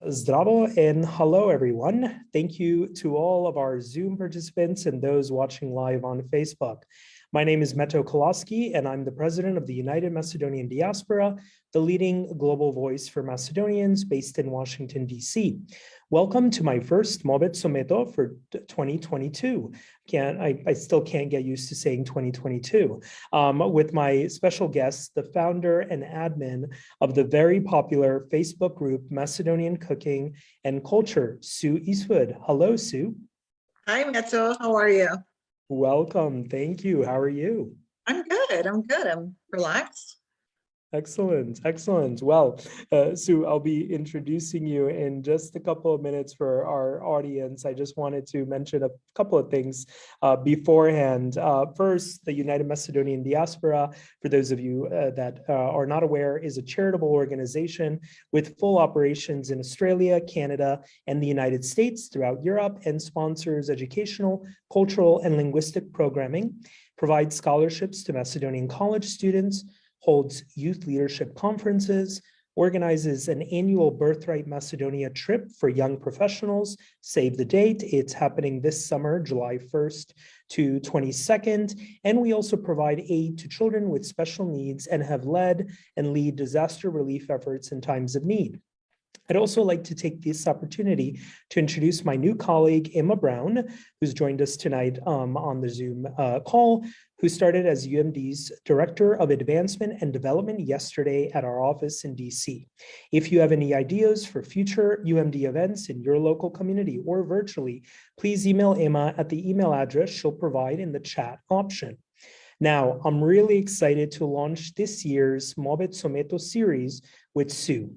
Zdravo and hello, everyone. Thank you to all of our Zoom participants and those watching live on Facebook. My name is Meto, and I'm the president of the United Macedonian Diaspora, the leading global voice for Macedonians based in Washington, D.C. Welcome to my first Muabet Meto for 2022. I still can't get used to saying 2022. With my special guest, the founder and admin of the very popular Facebook group Macedonian Cooking and Culture, Sue Eastwood. Hello, Sue. Hi, Meto. How are you? Welcome. Thank you. How are you? I'm good. I'm relaxed. Excellent, excellent. Well, Sue, I'll be introducing you in just a couple of minutes for our audience. I just wanted to mention a couple of things beforehand. First, the United Macedonian Diaspora, for those of you that are not aware, is a charitable organization with full operations in Australia, Canada, and the United States throughout Europe, and sponsors educational, cultural, and linguistic programming, provides scholarships to Macedonian college students, holds youth leadership conferences, organizes an annual Birthright Macedonia trip for young professionals. Save the date. It's happening this summer, July 1st to 22nd. And we also provide aid to children with special needs and have led and lead disaster relief efforts in times of need. I'd also like to take this opportunity to introduce my new colleague, Emma Brown, who's joined us tonight on the Zoom call, who started as UMD's Director of Advancement and Development yesterday at our office in DC. If you have any ideas for future UMD events in your local community or virtually, please email Emma at the email address she'll provide in the chat option. Now, I'm really excited to launch this year's Muabet Meto series with Sue.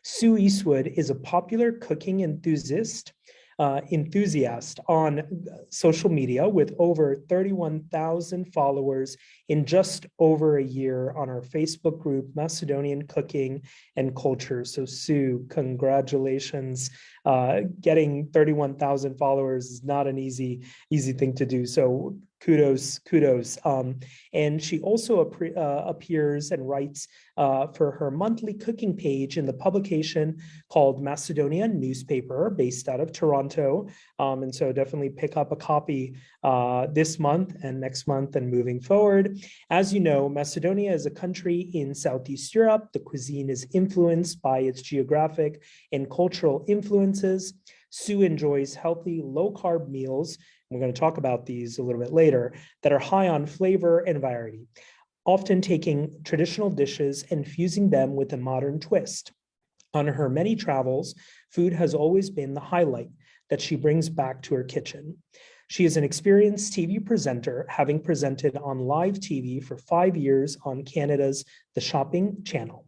Sue Eastwood is a popular cooking enthusiast on social media with over 31,000 followers in just over a year on our Facebook group, Macedonian Cooking and Culture. So Sue, congratulations. Getting 31,000 followers is not an easy thing to do. So kudos. And she also appears and writes for her monthly cooking page in the publication called Macedonian newspaper based out of Toronto. And so definitely pick up a copy this month and next month and moving forward. As you know, Macedonia is a country in Southeast Europe. The cuisine is influenced by its geographic and cultural influences. Sue enjoys healthy, low-carb meals. We're going to talk about these a little bit later, that are high on flavor and variety, often taking traditional dishes and fusing them with a modern twist. On her many travels, food has always been the highlight that she brings back to her kitchen. She is an experienced TV presenter, having presented on live TV for 5 years on Canada's The Shopping Channel.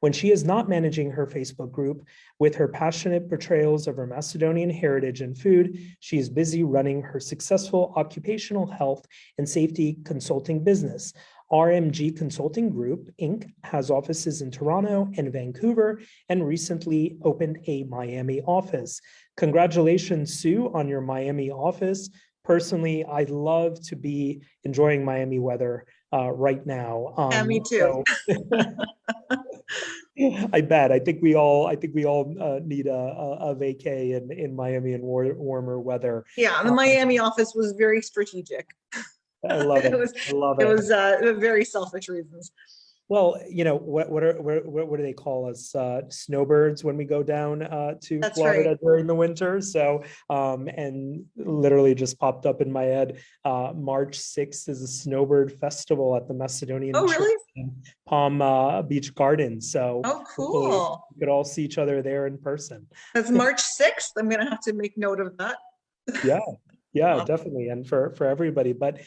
When she is not managing her Facebook group with her passionate portrayals of her Macedonian heritage and food, she is busy running her successful occupational health and safety consulting business. RMG Consulting Group, Inc. has offices in Toronto and Vancouver and recently opened a Miami office. Congratulations, Sue, on your Miami office. Personally, I'd love to be enjoying Miami weather right now. Yeah, me too. I bet. I think we all need a vacay in Miami and warmer weather. Yeah, the Miami office was very strategic. I love it. It was very selfish reasons. Well, you know, what do they call us? Snowbirds when we go down to That's Florida right. during the winter. So, and literally just popped up in my head, March 6th is a snowbird festival at the Macedonian Oh, Church really? in Palm Beach Gardens. So Oh, hopefully cool. we could all see each other there in person. That's March 6th. I'm going to have to make note of that. Yeah, definitely, and for everybody. But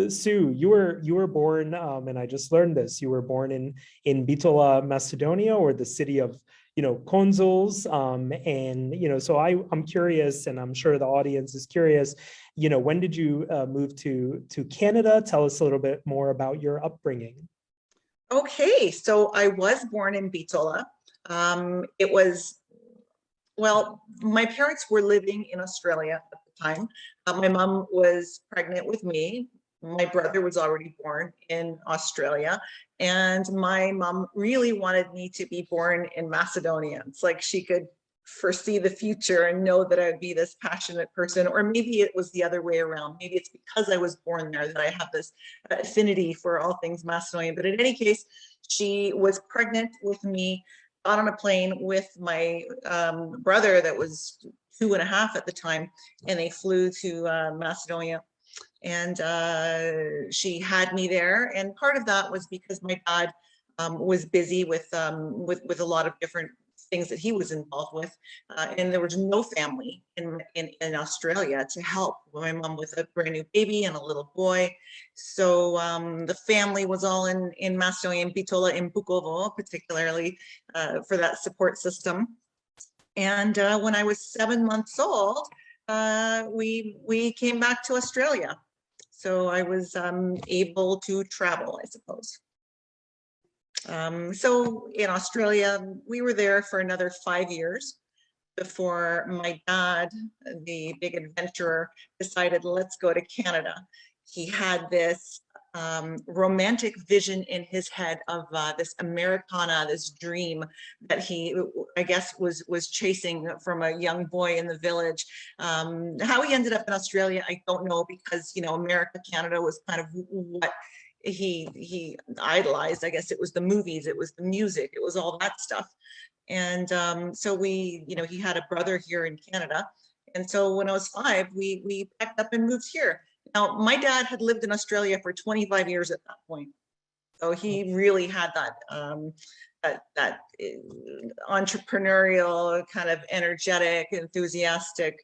Sue, you were born, and I just learned this. You were born in Bitola, Macedonia, or the city of consuls. And so I'm curious, and I'm sure the audience is curious. When did you move to Canada? Tell us a little bit more about your upbringing. Okay, so I was born in Bitola. It was Well, my parents were living in Australia at the time. My mom was pregnant with me. My brother was already born in Australia. And my mom really wanted me to be born in Macedonia. It's like she could foresee the future and know that I would be this passionate person, or maybe it was the other way around. Maybe it's because I was born there that I have this affinity for all things Macedonian. But in any case, she was pregnant with me, got on a plane with my brother that was 2.5 at the time, and they flew to Macedonia. And she had me there, and part of that was because my dad was busy with a lot of different things that he was involved with, and there was no family in Australia to help my mom with a brand new baby and a little boy. So the family was all in Macedonia, in Bitola, in Bukovo, particularly for that support system. And when I was 7 months old, we came back to Australia. So I was able to travel, I suppose. So in Australia, we were there for another 5 years before my dad, the big adventurer, decided, let's go to Canada. He had this romantic vision in his head of this Americana, this dream that he, I guess, was chasing from a young boy in the village. How he ended up in Australia, I don't know, because, you know, America, Canada was kind of what he idolized. I guess it was the movies, it was the music, it was all that stuff. And so we, you know, he had a brother here in Canada. And so when I was 5, we packed up and moved here. Now, my dad had lived in Australia for 25 years at that point. So he really had that entrepreneurial, kind of energetic, enthusiastic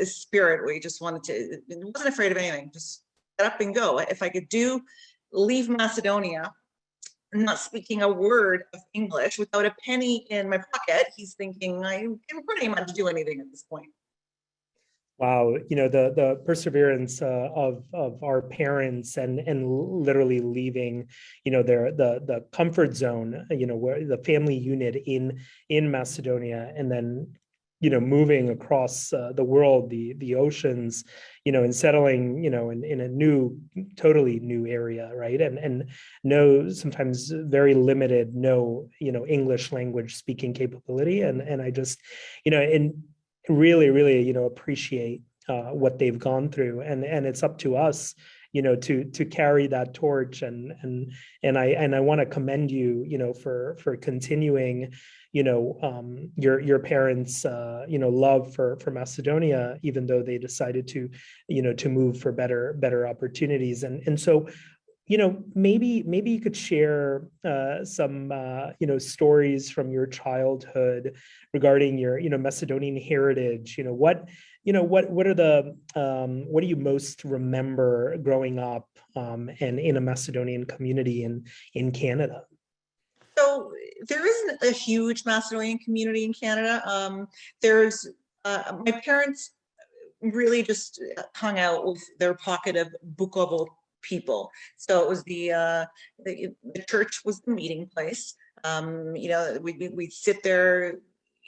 spirit where he just wanted to, wasn't afraid of anything, just get up and go. If I could leave Macedonia, not speaking a word of English, without a penny in my pocket, he's thinking I can pretty much do anything at this point. Wow, you know, the perseverance of our parents and literally leaving, you know, the comfort zone, you know, where the family unit in Macedonia, and then, you know, moving across the world, the oceans, you know, and settling, you know, in a totally new area, right? And no, sometimes very limited, you know, English language speaking capability, and I just, you know, and really, you know, appreciate what they've gone through, and it's up to us, you know, to carry that torch, and I want to commend you, you know, for continuing, you know, your parents, you know, love for Macedonia, even though they decided to, you know, to move for better opportunities, and so, you know, maybe you could share some you know, stories from your childhood regarding your, you know, Macedonian heritage. You know, what are the what do you most remember growing up and in a Macedonian community in Canada? So there isn't a huge Macedonian community in Canada. There's my parents really just hung out with their pocket of Bukovo people. So it was the church was the meeting place. You know, we'd sit there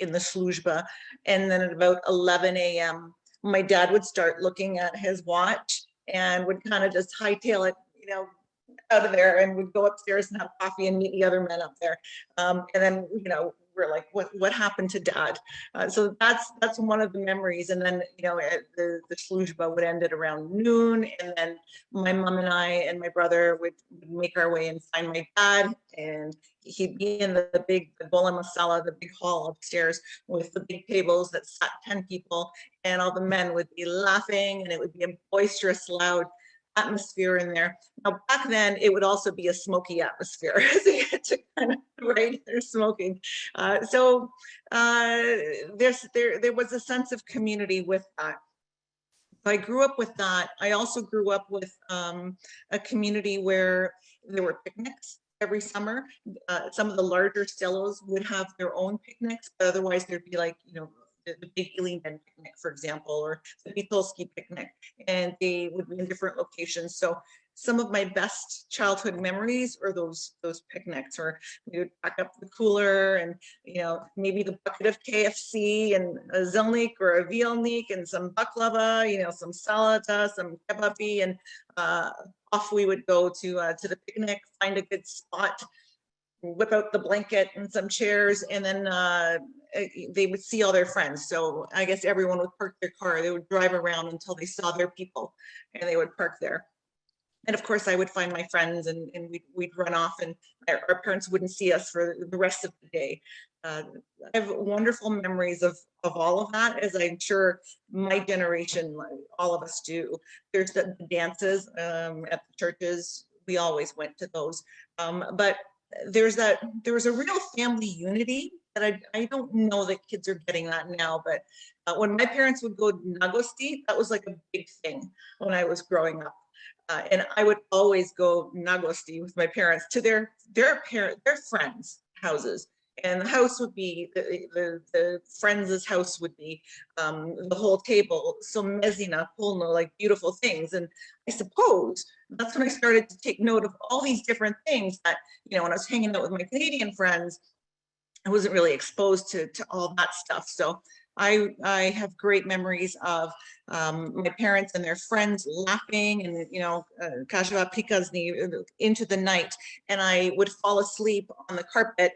in the slujba, and then at about 11 a.m., my dad would start looking at his watch and would kind of just hightail it, you know, out of there, and would go upstairs and have coffee and meet the other men up there. And then, you know, we're like, what happened to dad? So that's one of the memories. And then, you know, the slujba would end at around noon, and then my mom and I and my brother would make our way and find my dad, and he'd be in the big bola masala, the big hall upstairs with the big tables that sat 10 people, and all the men would be laughing, and it would be a boisterous, loud atmosphere in there. Now, back then, it would also be a smoky atmosphere. So you had to kind of, right, they're smoking. So there was a sense of community with that. I grew up with that. I also grew up with a community where there were picnics every summer. Some of the larger stellos would have their own picnics, but otherwise there'd be, like, you know, the big Iliman picnic, for example, or the Bitolski picnic, and they would be in different locations. So some of my best childhood memories are those picnics, or we would pack up the cooler, and, you know, maybe the bucket of KFC and a zelnik or a vielnik and some baklava, you know, some salata, some kebabi, and off we would go to the picnic, find a good spot. whip out the blanket and some chairs, and then they would see all their friends. So I guess everyone would park their car. They would drive around until they saw their people, and they would park there. And of course, I would find my friends, and we'd run off, and our parents wouldn't see us for the rest of the day. I have wonderful memories of all of that, as I'm sure my generation, all of us do. There's the dances at the churches. We always went to those. But there was a real family unity that I don't know that kids are getting that now. But when my parents would go nagosti, that was like a big thing when I was growing up. And I would always go nagosti with my parents to their friends' houses. And the house would be, the friends' house would be the whole table, so mezina, polno, like beautiful things. And I suppose that's when I started to take note of all these different things that, when I was hanging out with my Canadian friends, I wasn't really exposed to all that stuff. So I have great memories of my parents and their friends laughing, and kashiwa pikazni into the night, and I would fall asleep on the carpet,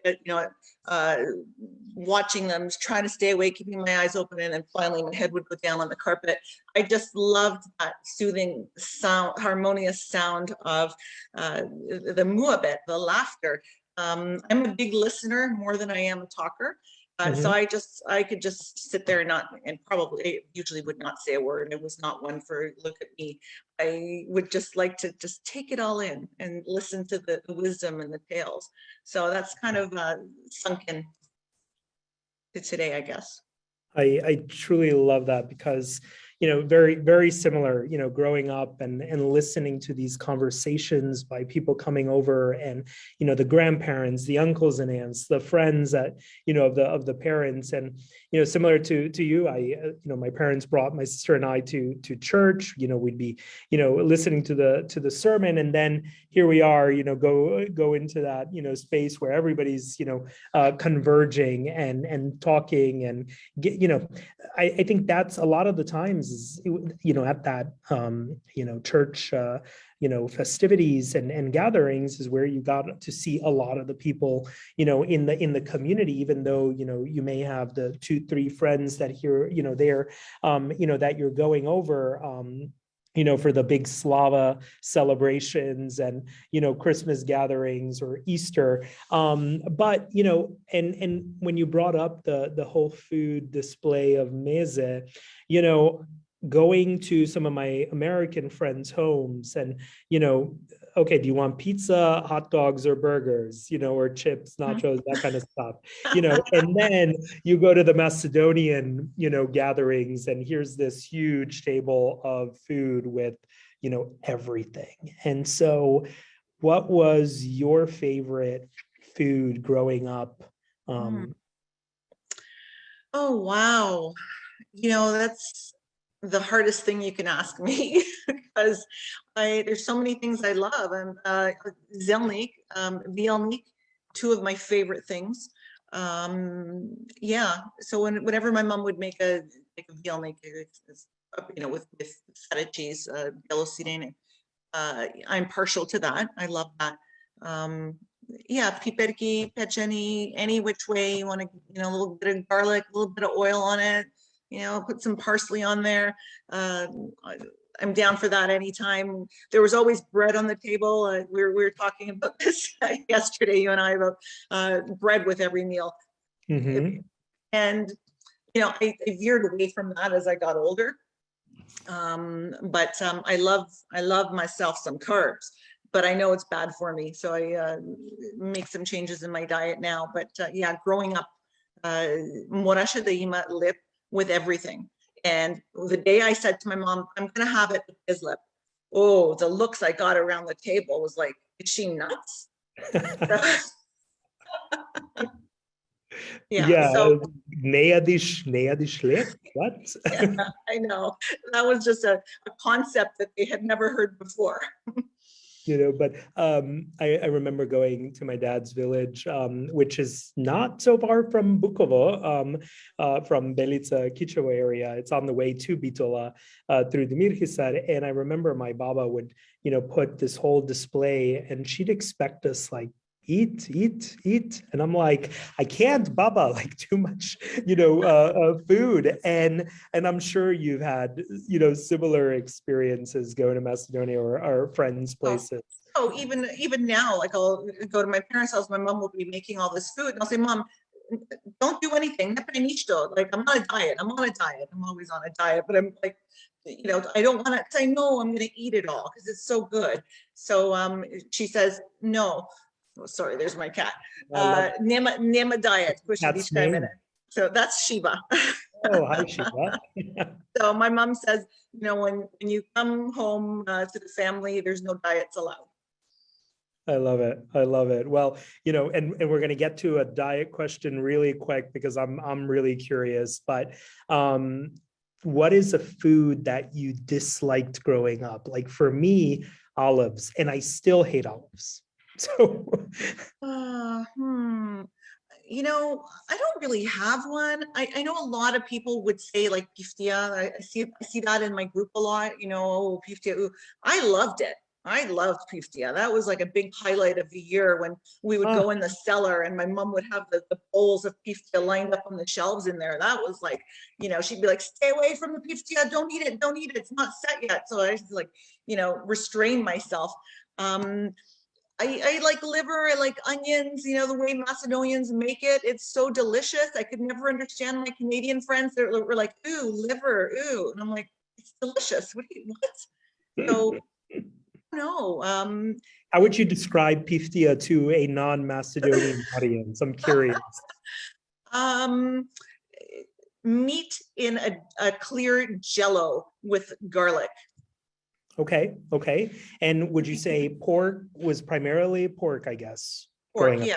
watching them, trying to stay awake, keeping my eyes open, and then finally my head would go down on the carpet. I just loved that soothing sound, harmonious sound of the muabet, the laughter. I'm a big listener more than I am a talker. So I could just sit there and probably usually would not say a word. I was not one for look at me. I would just like to just take it all in and listen to the wisdom and the tales. So that's kind of sunk in to today, I guess. I truly love that because, very, very similar, growing up and listening to these conversations by people coming over, and, the grandparents, the uncles and aunts, the friends that, of the parents. And, similar to you, my parents brought my sister and I to church. We'd be, listening to the sermon, and then here we are, go into that, space where everybody's, converging and talking and I think that's a lot of the times is, at that, church, festivities and gatherings is where you got to see a lot of the people, in the community, even though, you may have the 2-3 friends that here, there, that you're going over, for the big Slava celebrations and, Christmas gatherings or Easter. But, and when you brought up the whole food display of meze, going to some of my American friends' homes and, okay, do you want pizza, hot dogs, or burgers, or chips, nachos, that kind of stuff, and then you go to the Macedonian, gatherings, and here's this huge table of food with, everything. And so what was your favorite food growing up? Oh, wow. That's the hardest thing you can ask me because there's so many things I love. And zelnik, vielnik, two of my favorite things. Yeah. So whenever my mom would make a vielnik, with feta cheese, yellow sirene, I'm partial to that. I love that. Yeah, piperki, pecheni, any which way you want to, a little bit of garlic, a little bit of oil on it, put some parsley on there. I'm down for that anytime. There was always bread on the table. We were talking about this yesterday, you and I, about bread with every meal. And, I veered away from that as I got older. But I love myself some carbs, but I know it's bad for me. So I make some changes in my diet now. But yeah, growing up, morasha de ima lip with everything. And the day I said to my mom, I'm going to have it with his lip. Oh, the looks I got around the table was like, is she nuts? Yeah. So what? yeah, I know. That was just a concept that they had never heard before. But I remember going to my dad's village, which is not so far from Bukovo, from Belica, Kičevo area. It's on the way to Bitola through the Mirhisar. And I remember my baba would, put this whole display, and she'd expect us like, eat. And I'm like, I can't, Baba, like too much, food. And I'm sure you've had, similar experiences going to Macedonia or friends' Oh, places. oh, even now, like I'll go to my parents' house, my mom will be making all this food, and I'll say, Mom, don't do anything. Like I'm on a diet. I'm on a diet. I'm always on a diet, but I'm like, I don't want to say no. I'm going to eat it all because it's so good. So she says no. Oh, sorry, there's my cat. I love Nema diet. cat's name. So that's Shiva. Oh, hi, Shiva. So my mom says, when you come home to the family, there's no diets allowed. I love it. I love it. Well, and we're going to get to a diet question really quick because I'm really curious. But what is a food that you disliked growing up? Like for me, olives, and I still hate olives. So, I don't really have one. I know a lot of people would say like piftia. I see that in my group a lot, oh, piftia. Ooh. I loved it. I loved piftia. That was like a big highlight of the year when we would go in the cellar and my mom would have the bowls of piftia lined up on the shelves in there. That was like, she'd be like, stay away from the piftia. Don't eat it. Don't eat it. It's not set yet. So I just like, restrain myself. I like liver, I like onions, the way Macedonians make it. It's so delicious. I could never understand my Canadian friends that were like, ooh, liver, ooh. And I'm like, it's delicious. What? So, no. How would you describe piftia to a non-Macedonian audience? I'm curious. Meat in a clear jello with garlic. Okay. And would you say pork was primarily pork, I guess? Pork, yeah.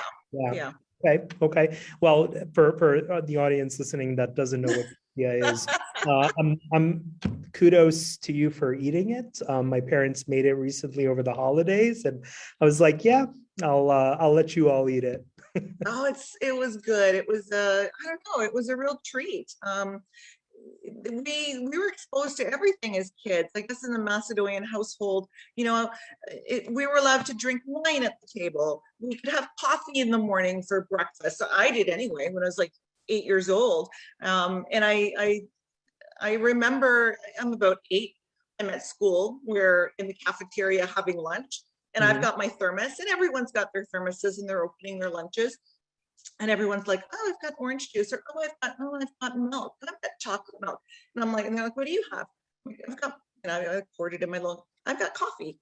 Okay. Well, for the audience listening that doesn't know what pizza is, I'm kudos to you for eating it. My parents made it recently over the holidays, and I was like, yeah, I'll let you all eat it. Oh, it was good. It was I don't know, it was a real treat. We were exposed to everything as kids. I guess in the Macedonian household, we were allowed to drink wine at the table. We could have coffee in the morning for breakfast. So I did anyway when I was like 8 years old. And I remember I'm about 8. I'm at school. We're in the cafeteria having lunch, and I've got my thermos, and everyone's got their thermoses, and they're opening their lunches. And everyone's like, oh, I've got orange juice, or I've got milk, I've got chocolate milk. And I'm like, and they're like, what do you have? I've got, I poured it in my little, I've got coffee.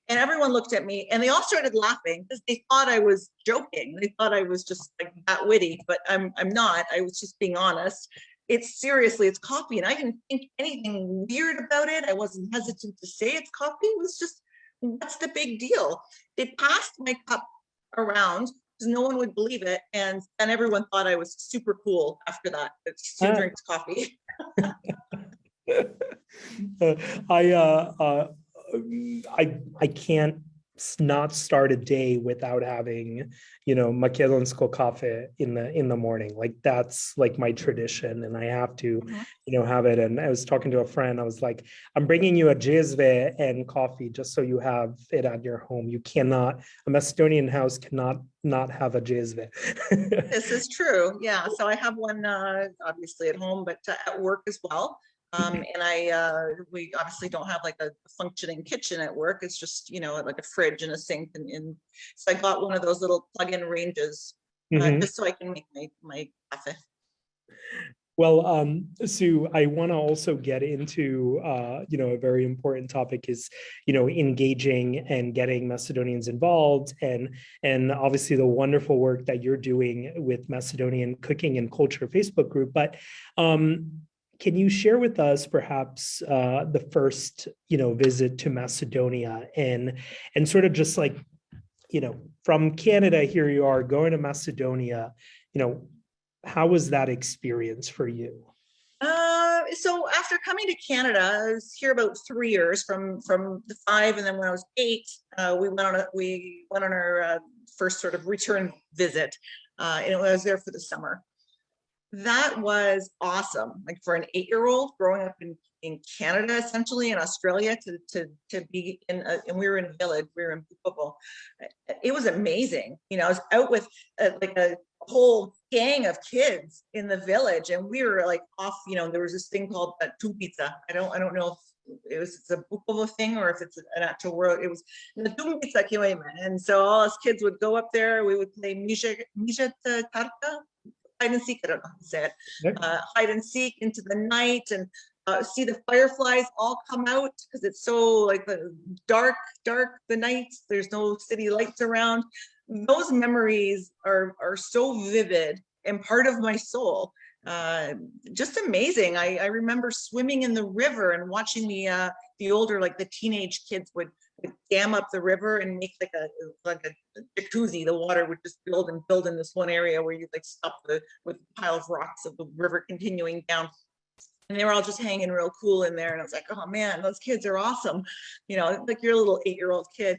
And everyone looked at me and they all started laughing because they thought I was joking. They thought I was just like that witty, but I'm not. I was just being honest. It's coffee. And I didn't think anything weird about it. I wasn't hesitant to say it's coffee. It was just, what's the big deal? They passed my cup around because no one would believe it, and everyone thought I was super cool after that. Sue drinks coffee. I can't not start a day without having, Macedonsko coffee in the morning. Like that's like my tradition, and I have to, have it. And I was talking to a friend. I was like, I'm bringing you a jezve and coffee just so you have it at your home. You cannot, a Macedonian house cannot not have a jezve. This is true. Yeah. So I have one obviously at home, but at work as well. And we obviously don't have like a functioning kitchen at work. It's just, like a fridge and a sink. And so I got one of those little plug-in ranges just so I can make my coffee. Well, Sue, I want to also get into, a very important topic is, engaging and getting Macedonians involved, and obviously the wonderful work that you're doing with Macedonian Cooking and Culture Facebook group. But can you share with us perhaps the first, visit to Macedonia and sort of just like, from Canada, here you are going to Macedonia, how was that experience for you? So after coming to Canada, I was here about 3 years from the 5, and then when I was 8, we went on our first sort of return visit, and I was there for the summer. that was awesome. Like for an 8-year-old growing up in Canada, essentially in Australia, to be in and we were in a village, we were in Pukovo. It was amazing. You know, I was out with like a whole gang of kids in the village, and we were like off. You know, there was this thing called pizza. I don't know if it's a Pukovo thing or if it's an actual word. It was the pizza, and so all us kids would go up there. We would play Misha Tarka, hide and seek. I don't know how to say it. Yep. Hide and seek into the night, and see the fireflies all come out because it's so like the dark the nights. There's no city lights around. Those memories are so vivid and part of my soul. Just amazing. I remember swimming in the river and watching the older, like the teenage kids would dam up the river and make like a jacuzzi. The water would just build and build in this one area where you'd like stop with a pile of rocks of the river continuing down. And they were all just hanging real cool in there. And I was like, oh man, those kids are awesome. You know, like you're a little 8-year-old kid.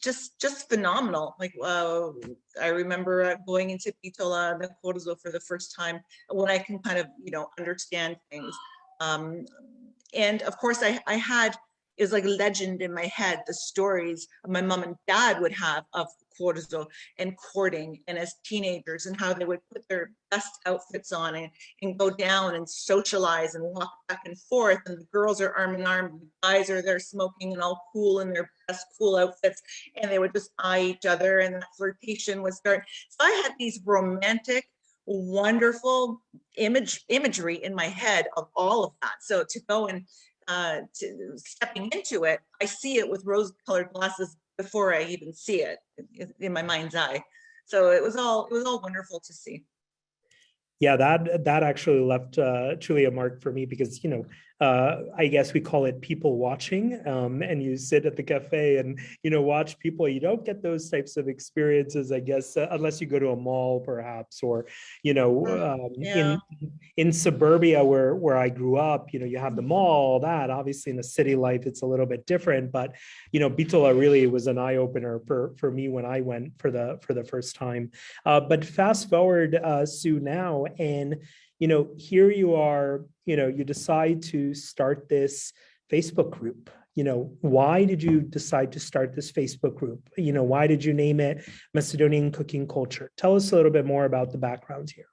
Just phenomenal. Like I remember going into Bitola, the Corzo for the first time when I can kind of, you know, understand things. And of course I had, is like legend in my head, the stories my mom and dad would have of Corzo and courting and as teenagers and how they would put their best outfits on and go down and socialize and walk back and forth, and the girls are arm in arm, the guys are there smoking and all cool in their best cool outfits, and they would just eye each other and that flirtation would start. So I had these romantic, wonderful imagery in my head of all of that. So to go and to stepping into it, I see it with rose-colored glasses before I even see it in my mind's eye. So it was all wonderful to see. Yeah, that actually left truly a mark for me because, you know, I guess we call it people watching, and you sit at the cafe and, you know, watch people. You don't get those types of experiences, I guess, unless you go to a mall perhaps, or, you know, Yeah. in suburbia where I grew up, you know, you have the mall, all that. Obviously in the city life, it's a little bit different, but, you know, Bitola really was an eye opener for me when I went for the first time. But fast forward, Sue, now, and, you know, here you are, you know, you decide to start this Facebook group. You know, why did you decide to start this Facebook group? You know, why did you name it Macedonian Cooking Culture? Tell us a little bit more about the background here.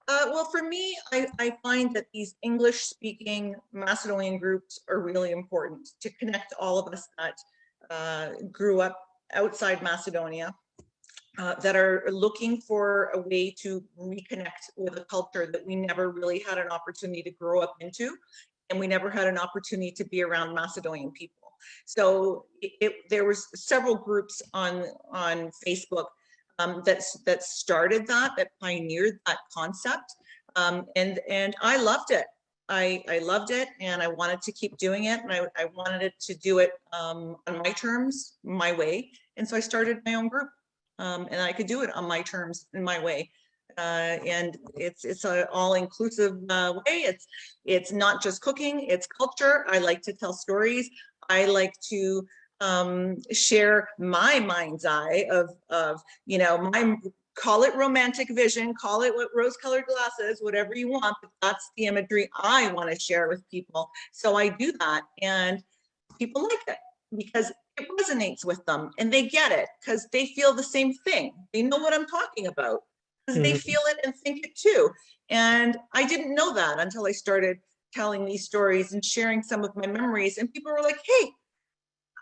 Well, for me, I find that these English-speaking Macedonian groups are really important to connect all of us that grew up outside Macedonia, that are looking for a way to reconnect with a culture that we never really had an opportunity to grow up into, and we never had an opportunity to be around Macedonian people. So there was several groups on Facebook that started that pioneered that concept, and I loved it. I loved it, and I wanted to keep doing it, and I wanted it to do it on my terms, my way, and so I started my own group. And I could do it on my terms, in my way. And it's an all-inclusive way. It's not just cooking, it's culture. I like to tell stories. I like to share my mind's eye of you know, call it romantic vision, call it what rose-colored glasses, whatever you want, but that's the imagery I want to share with people. So I do that, and people like it because it resonates with them and they get it because they feel the same thing. They know what I'm talking about because they feel it and think it too. And I didn't know that until I started telling these stories and sharing some of my memories, and people were like, hey,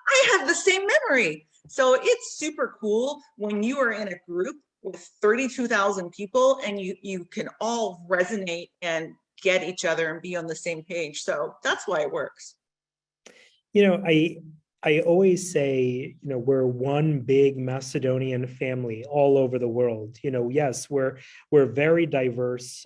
I have the same memory. So it's super cool when you are in a group with 32,000 people and you can all resonate and get each other and be on the same page. So that's why it works. You know, I always say, you know, we're one big Macedonian family all over the world. You know, yes, we're very diverse,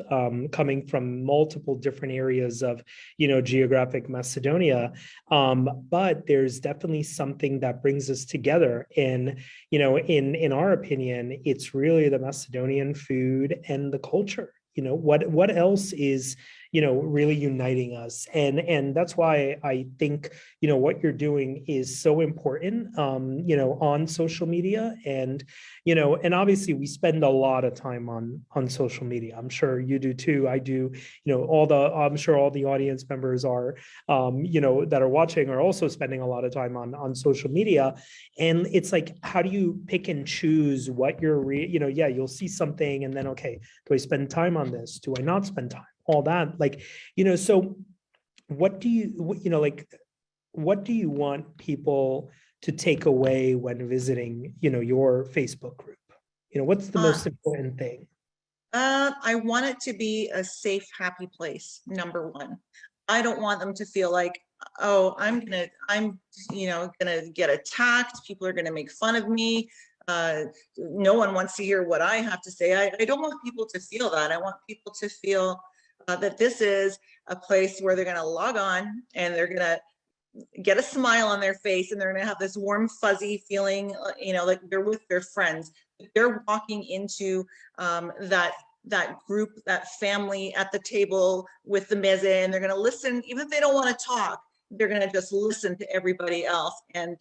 coming from multiple different areas of, you know, geographic Macedonia. But there's definitely something that brings us together. And, you know, in our opinion, it's really the Macedonian food and the culture. You know, what else is really uniting us. And that's why I think, what you're doing is so important, on social media. And, and obviously we spend a lot of time on social media. I'm sure you do too. I do, I'm sure all the audience members are, that are watching are also spending a lot of time on social media. And it's like, how do you pick and choose what you're, you'll see something and then, okay, do I spend time on this? Do I not spend time? All that, like, so what do you, what do you want people to take away when visiting, your Facebook group? What's the most important thing? I want it to be a safe, happy place, number one. I don't want them to feel like, oh, I'm gonna get attacked. People are gonna make fun of me. No one wants to hear what I have to say. I don't want people to feel that. I want people to feel that this is a place where they're gonna log on and they're gonna get a smile on their face and they're gonna have this warm, fuzzy feeling, like they're with their friends. They're walking into that group, that family at the table with the meze, and they're going to listen, even if they don't want to talk, they're going to just listen to everybody else and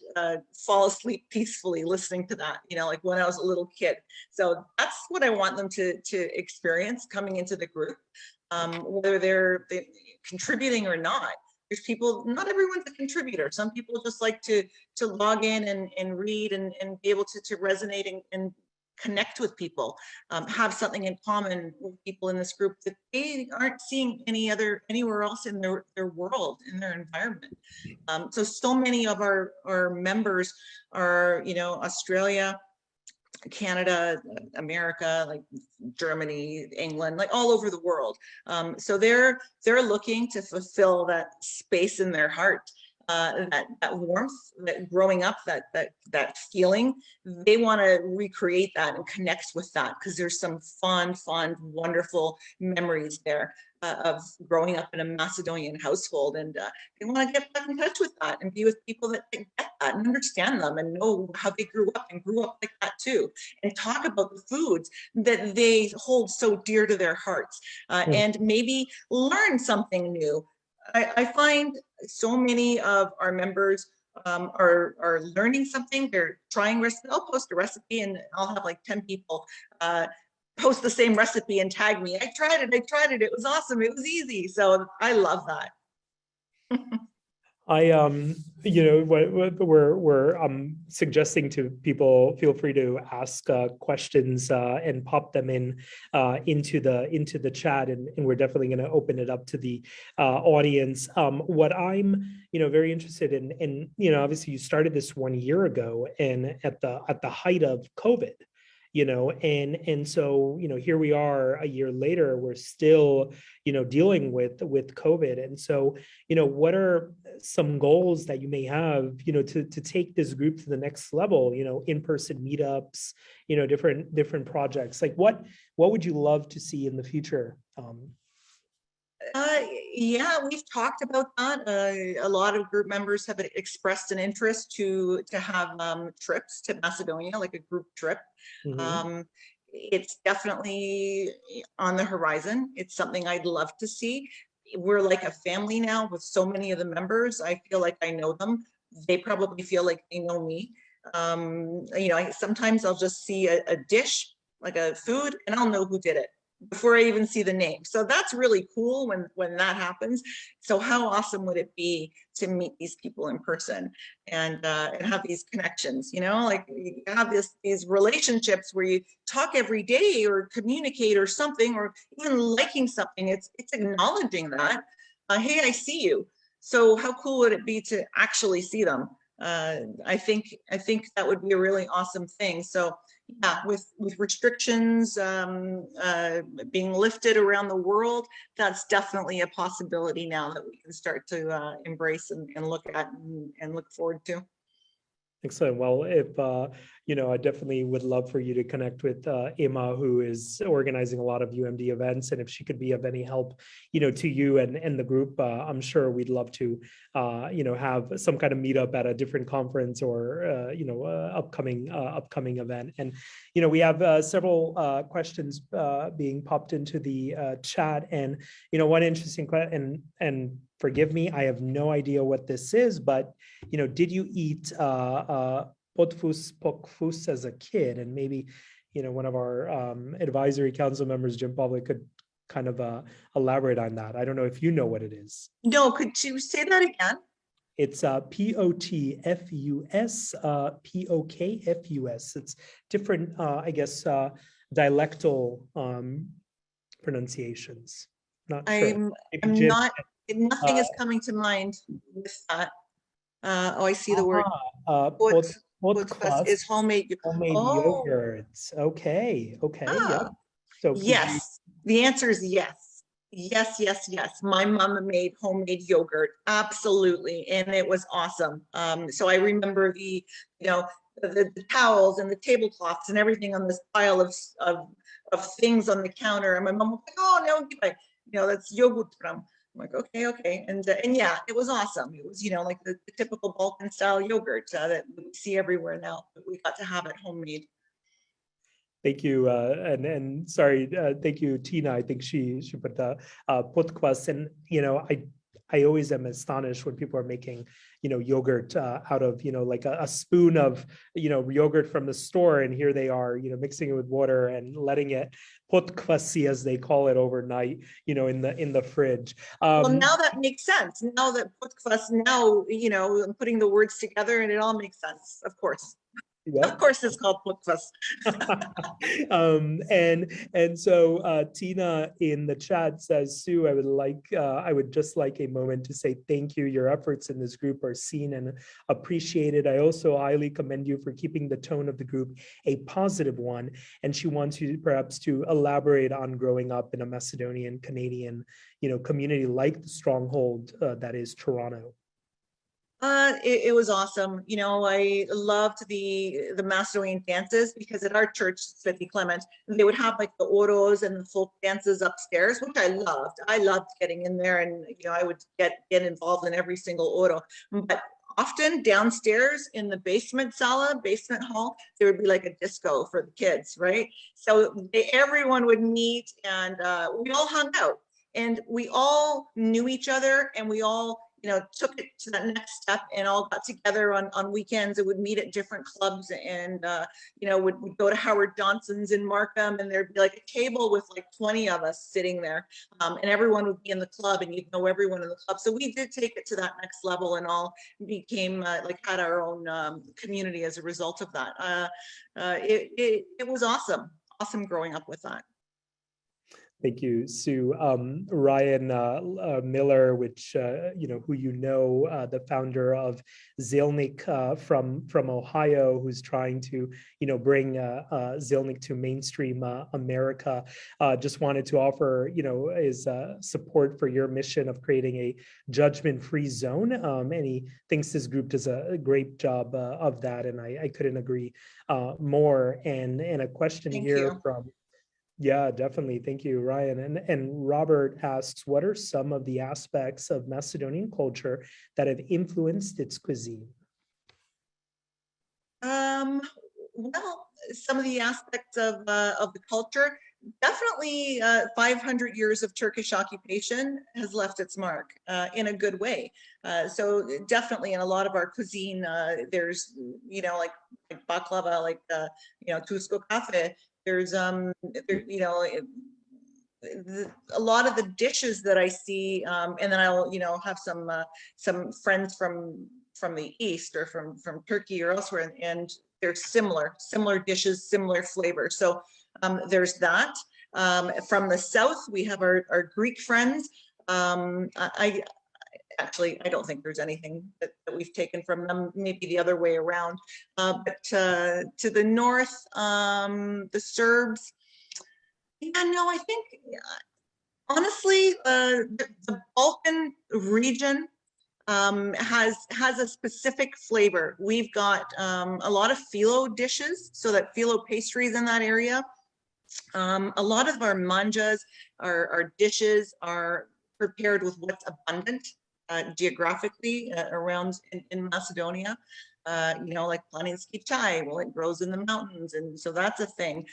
fall asleep peacefully listening to that, like when I was a little kid. So that's what I want them to experience coming into the group, whether they're contributing or not. There's people, not everyone's a contributor. Some people just like to log in and read and be able to resonate and connect with people, have something in common with people in this group that they aren't seeing anywhere else in their world, in their environment. So many of our members are, Australia, Canada, America, like Germany, England, like all over the world. So they're looking to fulfill that space in their heart, that warmth, that growing up, that feeling. They want to recreate that and connect with that because there's some fond, wonderful memories there of growing up in a Macedonian household, and they want to get back in touch with that and be with people that get that and understand them and know how they grew up and grew up like that too, and talk about the foods that they hold so dear to their hearts, and maybe learn something new. I find so many of our members are learning something. They're trying recipes. I'll post a recipe and I'll have like 10 people post the same recipe and tag me. I tried it. It was awesome. It was easy. So I love that. We're suggesting to people, feel free to ask questions and pop them into the chat, and we're definitely going to open it up to the audience. What I'm very interested in, and obviously you started this 1 year ago, and at the height of COVID. And so, here we are a year later, we're still, dealing with COVID. And so, what are some goals that you may have, to take this group to the next level, in-person meetups, different projects, like what would you love to see in the future? Yeah, we've talked about that. A lot of group members have expressed an interest to have trips to Macedonia, like a group trip. Mm-hmm. It's definitely on the horizon. It's something I'd love to see. We're like a family now with so many of the members. I feel like I know them. They probably feel like they know me. Sometimes I'll just see a dish, like a food, and I'll know who did it before I even see the name. So that's really cool when that happens. So how awesome would it be to meet these people in person and have these connections, like you have these relationships where you talk every day or communicate or something, or even liking something. It's acknowledging that, hey, I see you. So how cool would it be to actually see them? I think that would be a really awesome thing. So yeah, with restrictions being lifted around the world, that's definitely a possibility now that we can start to embrace and look at and look forward to. Excellent. Well, if I definitely would love for you to connect with Emma, who is organizing a lot of UMD events. And if she could be of any help, to you and the group, I'm sure we'd love to, have some kind of meetup at a different conference or, upcoming event. And, we have several questions being popped into the chat. And, one interesting question, and forgive me, I have no idea what this is, but, did you eat potfus, pokfus as a kid? And maybe, one of our advisory council members, Jim Pavlik, could kind of elaborate on that. I don't know if you know what it is. No, could you say that again? It's POTFUS, POKFUS. It's different, I guess, dialectal pronunciations. Not sure. I'm Jim, not, nothing is coming to mind with that. I see the word. Potfus Is homemade. yogurts. Okay. Yeah. So yes, the answer is yes. Yes. My mom made homemade yogurt, absolutely, and it was awesome. So I remember the towels and the tablecloths and everything on this pile of things on the counter, and my mom was like, "Oh no, that's yogurt from." I'm like, okay, and yeah, it was awesome. It was like the typical Balkan style yogurt that we see everywhere now, but we got to have it homemade. Thank you, and sorry, thank you, Tina. I think she put the potkwas, and I always am astonished when people are making yogurt out of like a spoon of yogurt from the store, and here they are mixing it with water and letting it potkvasi, as they call it, overnight in the fridge. Well, now that makes sense. Now that potkvas, I'm putting the words together and it all makes sense. Of course. Yep. Of course, it's called potkvas. And so Tina in the chat says, Sue, I would just like a moment to say thank you. Your efforts in this group are seen and appreciated. I also highly commend you for keeping the tone of the group a positive one. And she wants you perhaps to elaborate on growing up in a Macedonian Canadian, community like the stronghold that is Toronto. It was awesome. I loved the Macedonian dances, because at our church, Sveti Clement, they would have like the oros and the folk dances upstairs, which I loved. I loved getting in there, and I would get involved in every single oro. But often downstairs in the basement hall, there would be like a disco for the kids, right? So everyone would meet, and we all hung out, and we all knew each other, and we all took it to that next step and all got together on weekends. It would meet at different clubs, and would go to Howard Johnson's in Markham, and there'd be like a table with like 20 of us sitting there, and everyone would be in the club, and you'd know everyone in the club. So we did take it to that next level, and all became had our own community as a result of that. It was awesome growing up with that. Thank you, Sue. Ryan Miller, which who the founder of Zelnik from Ohio, who's trying to bring Zelnik to mainstream America, just wanted to offer his support for your mission of creating a judgment-free zone, and he thinks this group does a great job of that, and I couldn't agree more. And a question here from. Yeah, definitely. Thank you, Ryan. And Robert asks, what are some of the aspects of Macedonian culture that have influenced its cuisine? Well, some of the aspects of the culture, definitely 500 years of Turkish occupation has left its mark in a good way. So definitely in a lot of our cuisine, there's, like baklava, like, Tusko cafe. There's, a lot of the dishes that I see, and then I'll, have some friends from the East or from Turkey or elsewhere, and they're similar dishes, similar flavor. So there's that. From the South, we have our Greek friends. I don't think there's anything that we've taken from them, maybe the other way around. But to the north, the Serbs, I think, honestly, the Balkan region, has a specific flavor. We've got a lot of phyllo dishes, so that phyllo pastries in that area. A lot of our manjas, our dishes are prepared with what's abundant geographically around in Macedonia. Like Planinski chai, well, it grows in the mountains, and so that's a thing.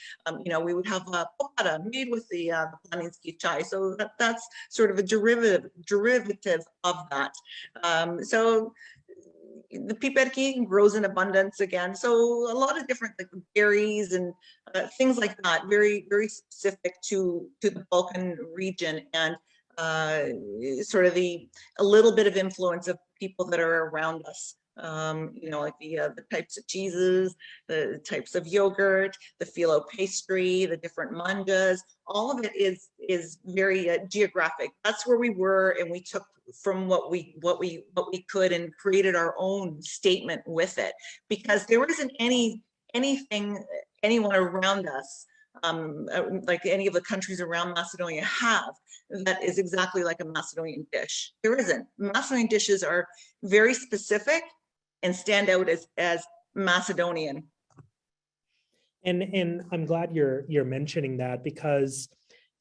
We would have popara made with the Planinski chai, so that's sort of a derivative of that. So the piperki grows in abundance again. So a lot of different like berries and things like that, very, very specific to the Balkan region, and sort of a little bit of influence of people that are around us. Like the types of cheeses, the types of yogurt, the phyllo pastry, the different manjas, all of it is very geographic. That's where we were, and we took from what we could and created our own statement with it, because there isn't anything anyone around us, like any of the countries around Macedonia have, that is exactly like a Macedonian dish. There isn't. Macedonian dishes are very specific and stand out as Macedonian. And I'm glad you're mentioning that, because,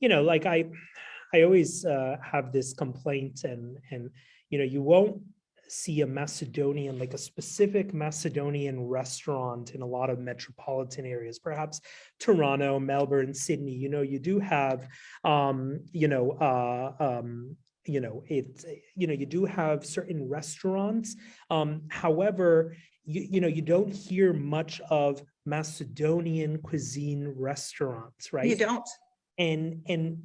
like I always have this complaint, and you won't see a Macedonian, like a specific Macedonian restaurant in a lot of metropolitan areas, perhaps Toronto, Melbourne, Sydney. You do have you do have certain restaurants. However, you don't hear much of Macedonian cuisine restaurants, right? You don't. And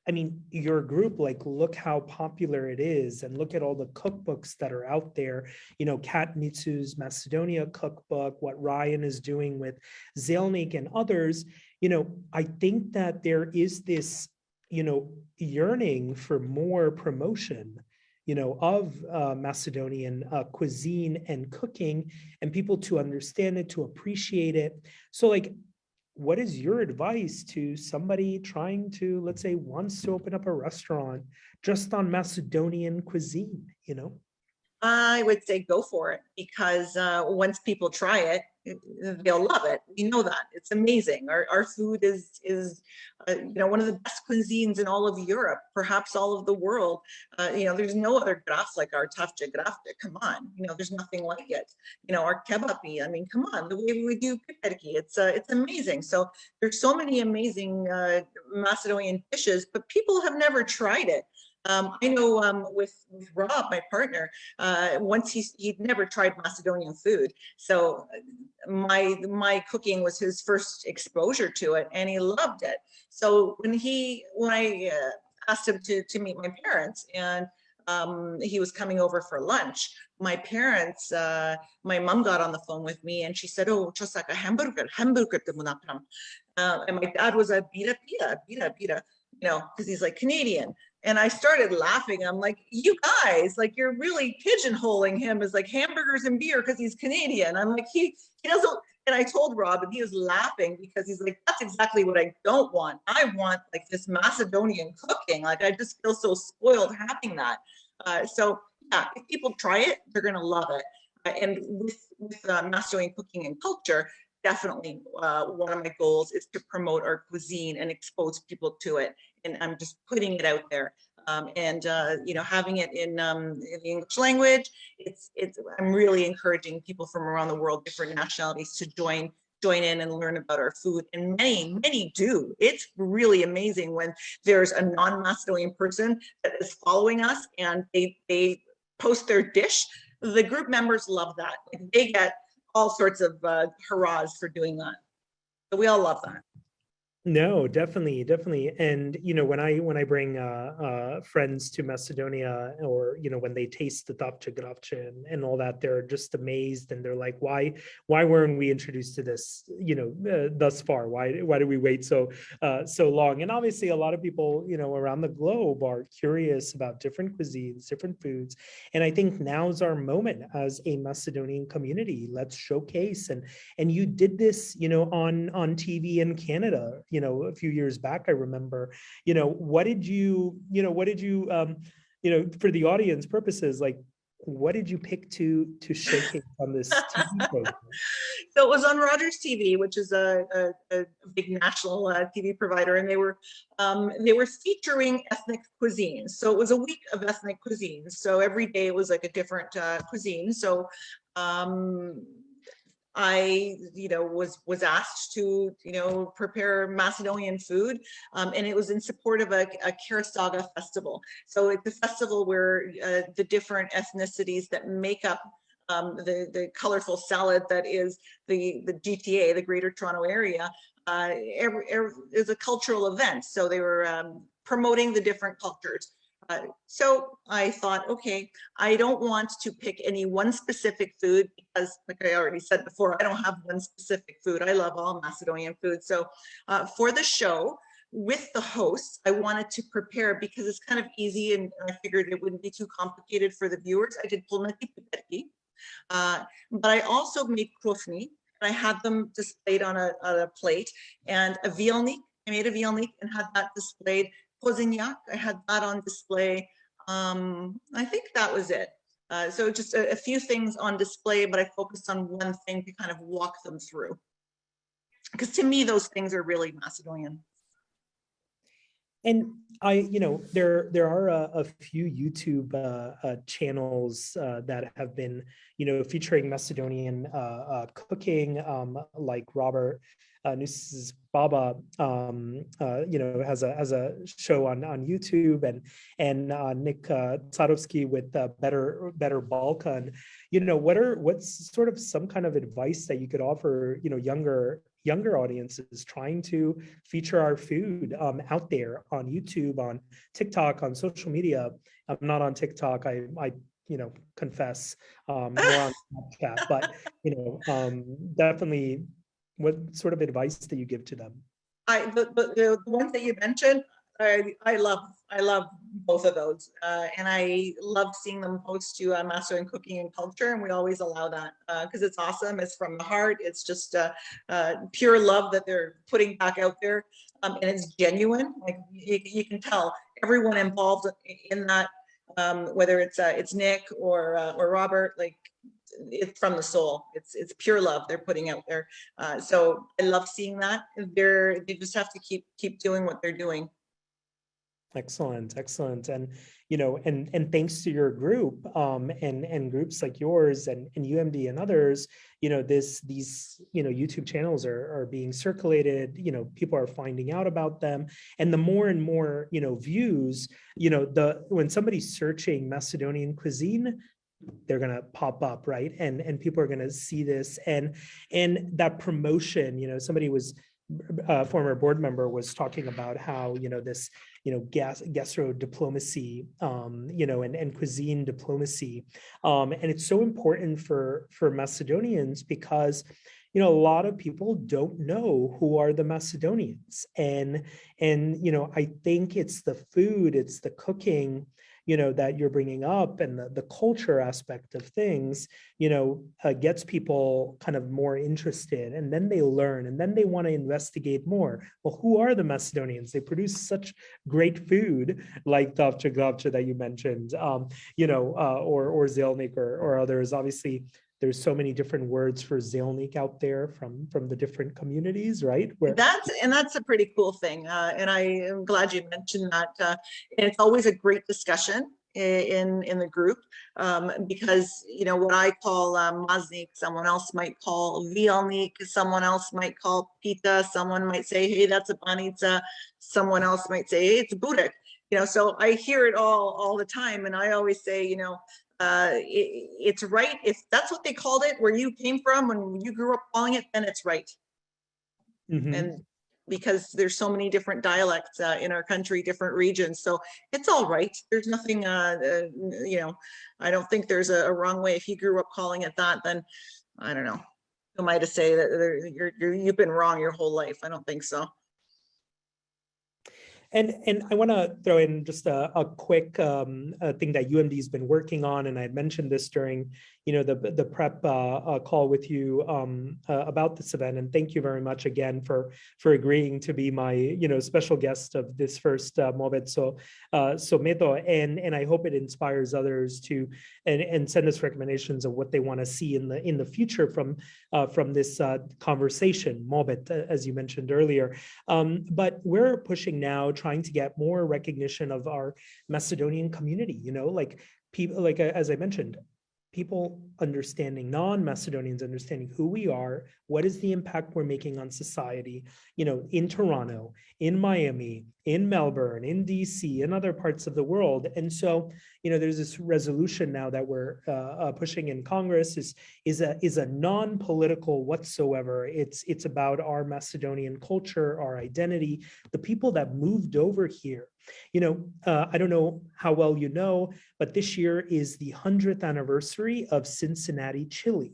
I mean, your group, like, look how popular it is, and look at all the cookbooks that are out there. Kat Mitsu's Macedonia cookbook, what Ryan is doing with Zelnik and others. I think that there is this, yearning for more promotion, of Macedonian cuisine and cooking, and people to understand it, to appreciate it. So, like, what is your advice to somebody trying to, let's say, wants to open up a restaurant just on Macedonian cuisine, I would say go for it, because once people try it, they'll love it. We know that. It's amazing. Our food is one of the best cuisines in all of Europe, perhaps all of the world. There's no other graf like our tafce grafte. Come on, there's nothing like it. Our kebabi. I mean, come on, the way we do piperki, it's amazing. So there's so many amazing Macedonian dishes, but people have never tried it. I know with Rob, my partner, once he'd never tried Macedonian food. So my cooking was his first exposure to it, and he loved it. So when I asked him to meet my parents, and he was coming over for lunch, my parents, my mom got on the phone with me, and she said, "Oh, just like a hamburger to munapram." And my dad was a bira, because he's like Canadian. And I started laughing. I'm like, you guys, like, you're really pigeonholing him as like hamburgers and beer because he's Canadian. I'm like, he doesn't. And I told Rob, and he was laughing, because he's like, that's exactly what I don't want. I want like this Macedonian cooking. Like, I just feel so spoiled having that. So yeah, if people try it, they're going to love it. And with Macedonian cooking and culture, definitely one of my goals is to promote our cuisine and expose people to it. And I'm just putting it out there. Having it in the English language, I'm really encouraging people from around the world, different nationalities, to join in and learn about our food. And many do. It's really amazing when there's a non-Macedonian person that is following us, and they post their dish. The group members love that. They get all sorts of hurrahs for doing that. So we all love that. No, definitely. And when I bring friends to Macedonia, or when they taste the tafce grafce and all that, they're just amazed, and they're like, why weren't we introduced to this thus far? Why did we wait so long? And obviously a lot of people around the globe are curious about different cuisines, different foods, and I think now's our moment as a Macedonian community. Let's showcase, and you did this on TV in Canada a few years back. I remember, what did you for the audience purposes, like, what did you pick to showcase on this TV program? So it was on Rogers TV, which is a big national TV provider, and they were featuring ethnic cuisines. So it was a week of ethnic cuisines. So every day it was like a different cuisine. So I, was asked to, prepare Macedonian food, and it was in support of a Karasaga festival. So it's a festival where the different ethnicities that make up the colorful salad that is the GTA, the Greater Toronto Area, is a cultural event. So they were promoting the different cultures. So I thought, okay, I don't want to pick any one specific food because, like I already said before, I don't have one specific food. I love all Macedonian food. So for the show, with the hosts, I wanted to prepare because it's kind of easy, and I figured it wouldn't be too complicated for the viewers. I did pulnati pipetki, but I also made krofni. I had them displayed on a plate, and a vielnik. I made a vielnik and had that displayed. Kozinyak, I had that on display. I think that was it. So just a few things on display, but I focused on one thing to kind of walk them through. Because to me, those things are really Macedonian. And there are a few YouTube channels that have been, featuring Macedonian cooking, like Robert Nus's Baba, has a show on YouTube, and Nick Tsadovsky with Better Balkan. What's sort of some kind of advice that you could offer, younger audiences trying to feature our food out there on YouTube, on TikTok, on social media? I'm not on TikTok. I confess, more on Snapchat, but definitely, what sort of advice do you give to them? The ones that you mentioned, I love both of those, and I love seeing them post to Macedonian Cooking and Culture, and we always allow that because it's awesome. It's from the heart. It's just pure love that they're putting back out there, and it's genuine. Like you can tell everyone involved in that, whether it's Nick or Robert, like. It's from the soul. It's pure love they're putting out there. So I love seeing that. They just have to keep doing what they're doing. Excellent. And and thanks to your group, and groups like yours and UMD and others, these YouTube channels are being circulated. People are finding out about them, and the more and more views, when somebody's searching Macedonian cuisine, they're going to pop up, right? And people are going to see this, and that promotion, somebody was, a former board member was talking about how, this, gastro diplomacy, and cuisine diplomacy. And it's so important for Macedonians because, a lot of people don't know who are the Macedonians. And I think it's the food, it's the cooking, that you're bringing up, and the culture aspect of things, gets people kind of more interested, and then they learn, and then they want to investigate more. Well, who are the Macedonians? They produce such great food like Dovcha Glavcha that you mentioned, or Zelnik or others. Obviously, there's so many different words for Zelnik out there from the different communities, right? That's a pretty cool thing, and I am glad you mentioned that. And it's always a great discussion in the group, because what I call maznik, someone else might call vielnik, someone else might call pita, someone might say, hey, that's a banitsa, someone else might say, hey, it's a burek. So I hear it all the time, and I always say, it's right. If that's what they called it where you came from when you grew up calling it, then it's right. Mm-hmm. And because there's so many different dialects in our country, different regions, so it's all right. There's nothing, I don't think there's a wrong way. If you grew up calling it that, then I don't know. Who am I to say that you've been wrong your whole life? I don't think so. And I want to throw in just a quick thing that UMD has been working on, and I had mentioned this during the prep call with you about this event. And thank you very much again for agreeing to be my special guest of this first Muabet. So Meto, and I hope it inspires others to and send us recommendations of what they want to see in the future from this conversation, Muabet, as you mentioned earlier. But we're pushing now, trying to get more recognition of our Macedonian community. Like people, like as I mentioned, people understanding, non-Macedonians understanding who we are, what is the impact we're making on society, in Toronto, in Miami, in Melbourne, in DC, in other parts of the world. And so, there's this resolution now that we're pushing in Congress is a non-political whatsoever. It's about our Macedonian culture, our identity, the people that moved over here. I don't know how well you know, but this year is the 100th anniversary of Cincinnati, Chile.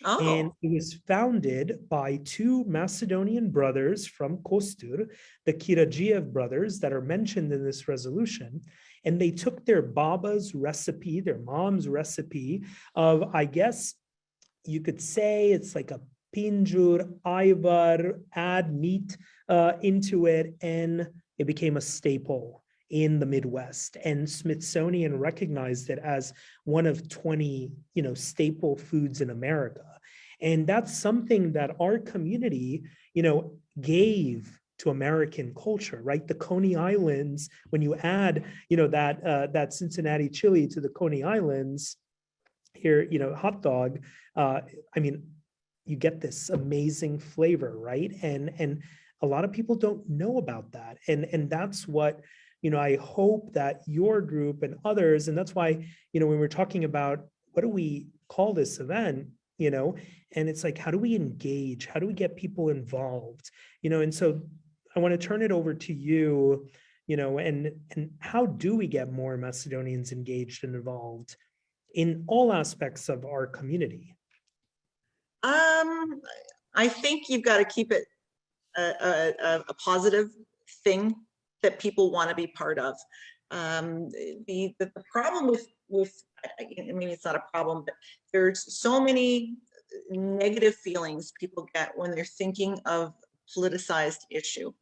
Oh. And it was founded by two Macedonian brothers from Kostur, the Kiragiev brothers that are mentioned in this resolution. And they took their baba's recipe, their mom's recipe of, I guess you could say it's like a pinjur, ayvar, add meat into it, and it became a staple in the Midwest. And Smithsonian recognized it as one of 20, staple foods in America. And that's something that our community, gave to American culture, right? The Coney Islands, when you add, that Cincinnati chili to the Coney Islands here, hot dog, you get this amazing flavor, right? And a lot of people don't know about that. And that's what, I hope that your group and others, and that's why, when we're talking about what do we call this event, and it's like, how do we engage? How do we get people involved? And so I want to turn it over to you, and how do we get more Macedonians engaged and involved in all aspects of our community? I think you've got to keep it a positive thing that people want to be part of. The problem with it's not a problem, but there's so many negative feelings people get when they're thinking of politicized issue.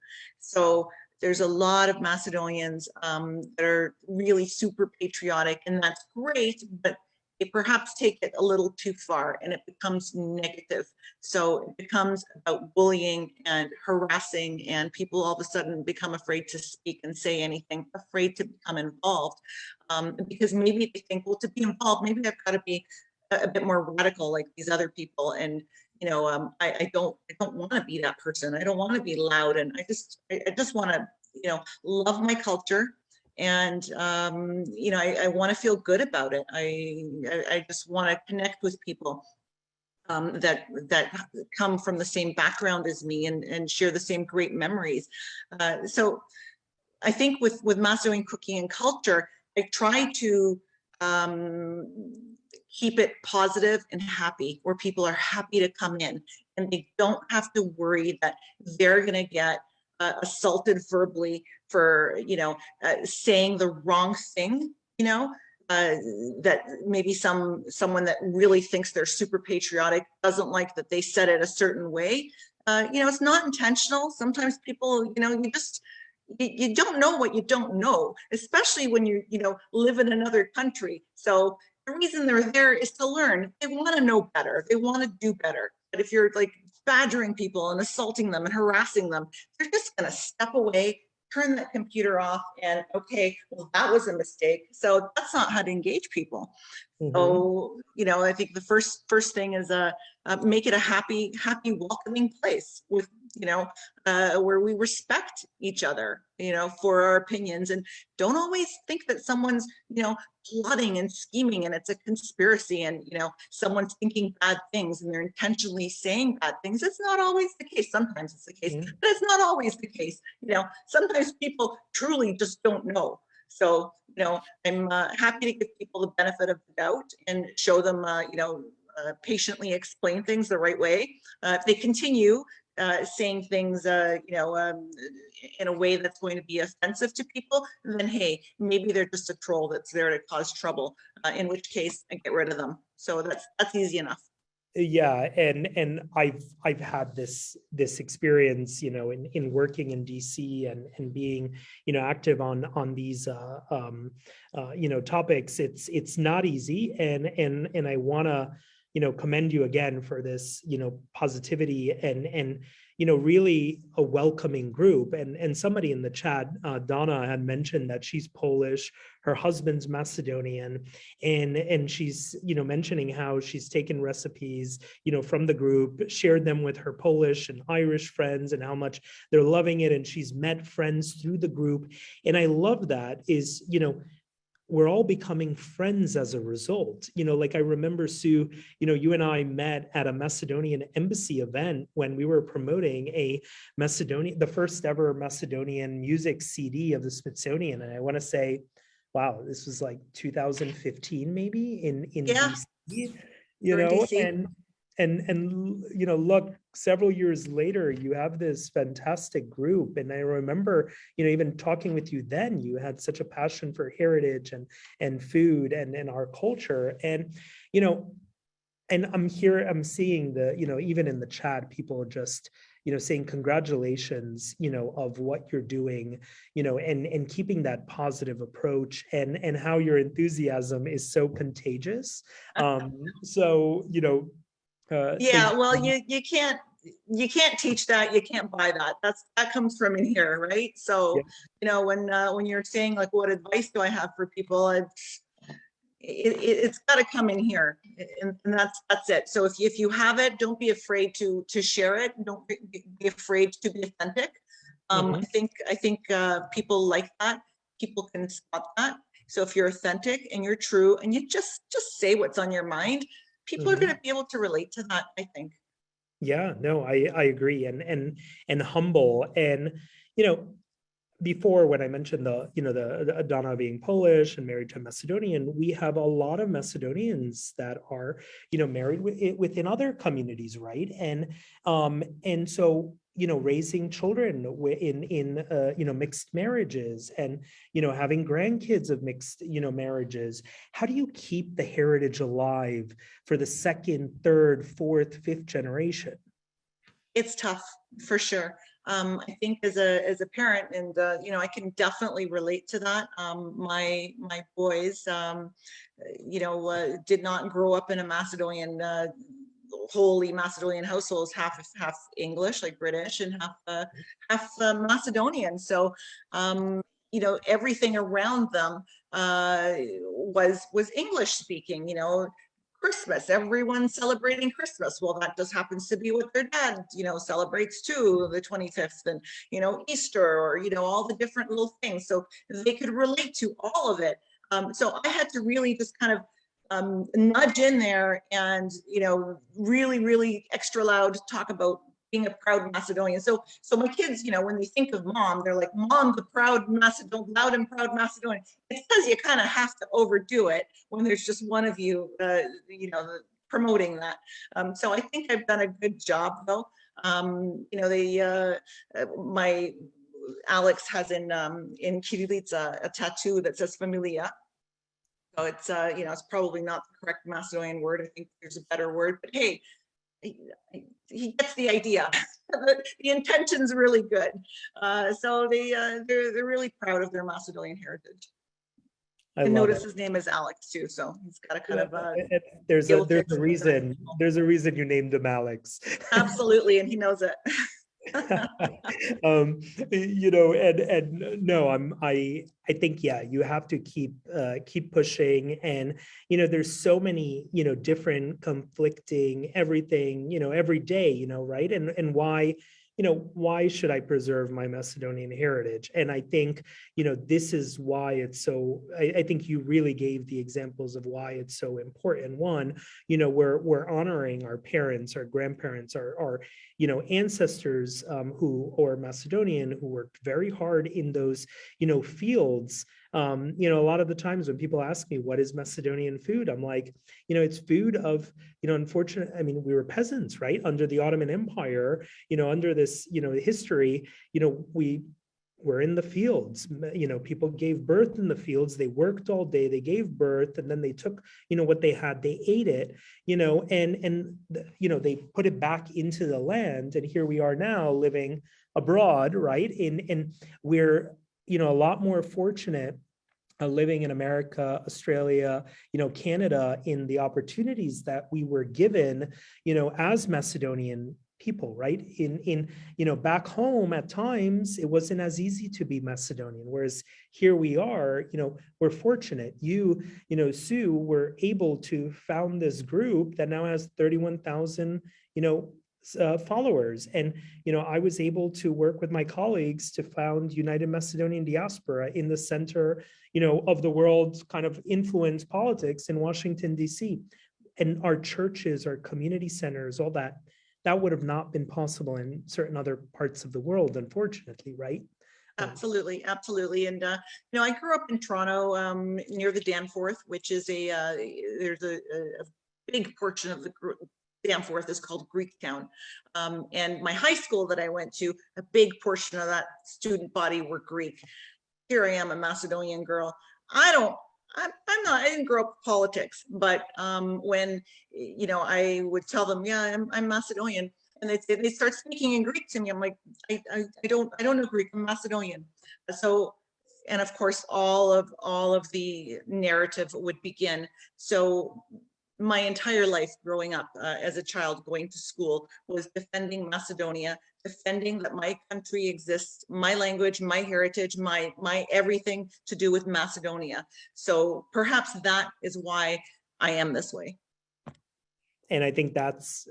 So there's a lot of Macedonians that are really super patriotic, and that's great, but they perhaps take it a little too far and it becomes negative. So it becomes about bullying and harassing, and people all of a sudden become afraid to speak and say anything, afraid to become involved, because maybe they think, well, to be involved, maybe I've got to be a bit more radical like these other people. And I don't want to be that person. I don't want to be loud, and I just want to love my culture. And I want to feel good about it. I just want to connect with people that come from the same background as me and share the same great memories. So I think with Macedonian cooking and culture, I try to keep it positive and happy, where people are happy to come in and they don't have to worry that they're going to get assaulted verbally for saying the wrong thing, that maybe someone that really thinks they're super patriotic doesn't like that they said it a certain way. It's not intentional. Sometimes people, you don't know what you don't know, especially when you live in another country. So the reason they're there is to learn. They want to know better. They want to do better. But if you're like badgering people and assaulting them and harassing them, they're just going to step away, turn that computer off, and okay, well, that was a mistake. So that's not how to engage people. Mm-hmm. So, I think the first thing is make it a happy, welcoming place with, where we respect each other, for our opinions, and don't always think that someone's, plotting and scheming and it's a conspiracy and, someone's thinking bad things and they're intentionally saying bad things. It's not always the case. Sometimes it's the case, mm-hmm. but it's not always the case. Sometimes people truly just don't know. So, I'm happy to give people the benefit of the doubt and show them, patiently explain things the right way. If they continue saying things, in a way that's going to be offensive to people, then hey, maybe they're just a troll that's there to cause trouble. In which case, I get rid of them. So that's easy enough. Yeah, and I've had this experience, in working in DC and being, active on these topics. It's not easy, and I want to, commend you again for this, positivity and really a welcoming group. And somebody in the chat, Donna, had mentioned that she's Polish, her husband's Macedonian, and she's, mentioning how she's taken recipes, from the group, shared them with her Polish and Irish friends, and how much they're loving it. And she's met friends through the group. And I love that is, we're all becoming friends as a result. Like I remember, Sue, you and I met at a Macedonian embassy event when we were promoting the first ever Macedonian music CD of the Smithsonian. And I want to say, wow, this was like 2015, maybe in Yeah, DC, you're in DC. and look, several years later, you have this fantastic group. And I remember, even talking with you then, you had such a passion for heritage and food and our culture. And, and I'm seeing even in the chat, people just, saying congratulations, of what you're doing, and keeping that positive approach, and how your enthusiasm is so contagious. So, Yeah, well, you can't teach that, you can't buy that. That comes from in here, right? So, yeah. When you're saying like, what advice do I have for people? It's got to come in here, and that's it. So if you have it, don't be afraid to share it. Don't be afraid to be authentic. I think people like that. People can spot that. So if you're authentic and you're true and you just say what's on your mind, people are going to be able to relate to that, I think. Yeah, no, I agree. And humble. And, before, when I mentioned the Donna being Polish and married to a Macedonian, we have a lot of Macedonians that are, married within other communities, right? And so, raising children in mixed marriages, and, having grandkids of mixed, marriages. How do you keep the heritage alive for the second, third, fourth, fifth generation? It's tough, for sure. I think as a parent, and I can definitely relate to that. My boys, did not grow up in a Macedonian, wholly Macedonian households, half English, like British, and half Macedonian. So, everything around them was English speaking. Christmas, everyone celebrating Christmas. Well, that just happens to be what their dad, celebrates too, the 25th, and, Easter, or, all the different little things. So they could relate to all of it. So I had to really just kind of nudge in there and, really, really extra loud talk about being a proud Macedonian. So my kids, when they think of mom, they're like, Mom, the proud Macedonian, loud and proud Macedonian. It's because you kind of have to overdo it when there's just one of you, promoting that. So I think I've done a good job, though. My Alex has in Kirilica a tattoo that says familia. So it's, it's probably not the correct Macedonian word. I think there's a better word, but hey, he gets the idea. The intention's really good. So they're really proud of their Macedonian heritage. I and love notice it. his name is Alex too, so he's got a kind of There's a reason. There's a reason you named him Alex. Absolutely, and he knows it. And no, I think, yeah, you have to keep pushing. And there's so many different conflicting everything every day, right? And why why should I preserve my Macedonian heritage? And I think, this is why it's so, I think you really gave the examples of why it's so important. One, we're honoring our parents, our grandparents, our ancestors or Macedonian who worked very hard in those, fields. A lot of the times when people ask me, what is Macedonian food? I'm like, it's food of, unfortunately, I mean, we were peasants, right? Under the Ottoman Empire, under this, history, we were in the fields. People gave birth in the fields. They worked all day. They gave birth, and then they took, what they had. They ate it, and they put it back into the land. And here we are now living abroad, right? And we're, a lot more fortunate living in America, Australia, Canada, in the opportunities that we were given, as Macedonian people, right? In back home at times, it wasn't as easy to be Macedonian, whereas here we are, we're fortunate. Sue, were able to found this group that now has 31,000, followers. And, I was able to work with my colleagues to found United Macedonian Diaspora in the center, of the world's kind of influence politics in Washington, D.C. And our churches, our community centers, all that would have not been possible in certain other parts of the world, unfortunately, right? Absolutely, absolutely. And I grew up in Toronto, near the Danforth, which is there's a big portion of the Danforth is called Greektown. And my high school that I went to, a big portion of that student body were Greek. Here I am, a Macedonian girl. I didn't grow up with politics, but when, I would tell them, yeah, I'm Macedonian, and they start speaking in Greek to me. I'm like, I don't know Greek, I'm Macedonian. So, and of course, all of the narrative would begin. So my entire life growing up as a child going to school was defending Macedonia, defending that my country exists, my language, my heritage, my everything to do with Macedonia. So perhaps that is why I am this way. And I think that's,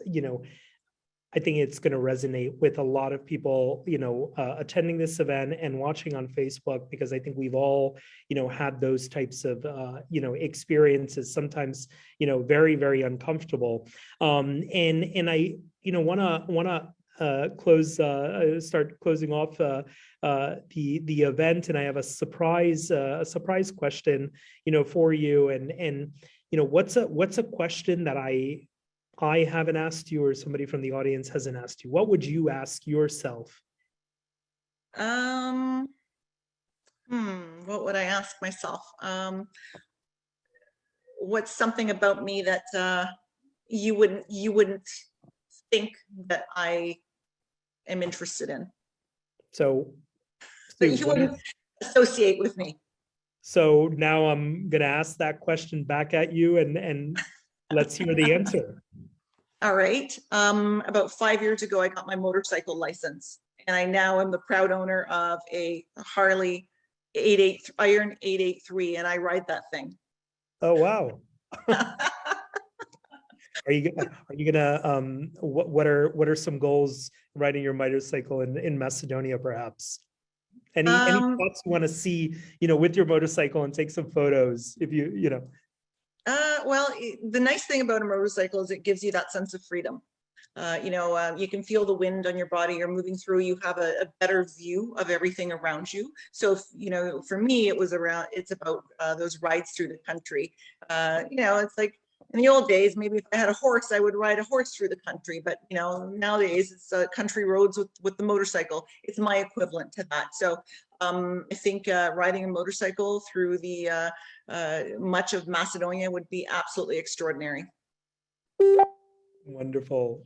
I think it's going to resonate with a lot of people, attending this event and watching on Facebook, because I think we've all, had those types of, experiences, sometimes, very, very uncomfortable. And I, want to start closing off the event, and I have a surprise question, for you, and what's a question that I haven't asked you, or somebody from the audience hasn't asked you? What would you ask yourself? What would I ask myself? What's something about me that you wouldn't think that I am interested in? So That you wouldn't associate with me. So now I'm gonna ask that question back at you, and let's hear the answer. All right. About 5 years ago, I got my motorcycle license, and I now am the proud owner of a Harley Iron 883, and I ride that thing. Oh, wow. Are you gonna what are some goals riding your motorcycle in Macedonia, perhaps? Any thoughts you want to see, with your motorcycle, and take some photos if you know? Well, the nice thing about a motorcycle is it gives you that sense of freedom. You can feel the wind on your body. You're moving through. You have a better view of everything around you. So, for me, it's about those rides through the country. It's like in the old days, maybe if I had a horse, I would ride a horse through the country. But nowadays it's country roads with the motorcycle. It's my equivalent to that. So I think riding a motorcycle through the much of Macedonia would be absolutely extraordinary. Wonderful.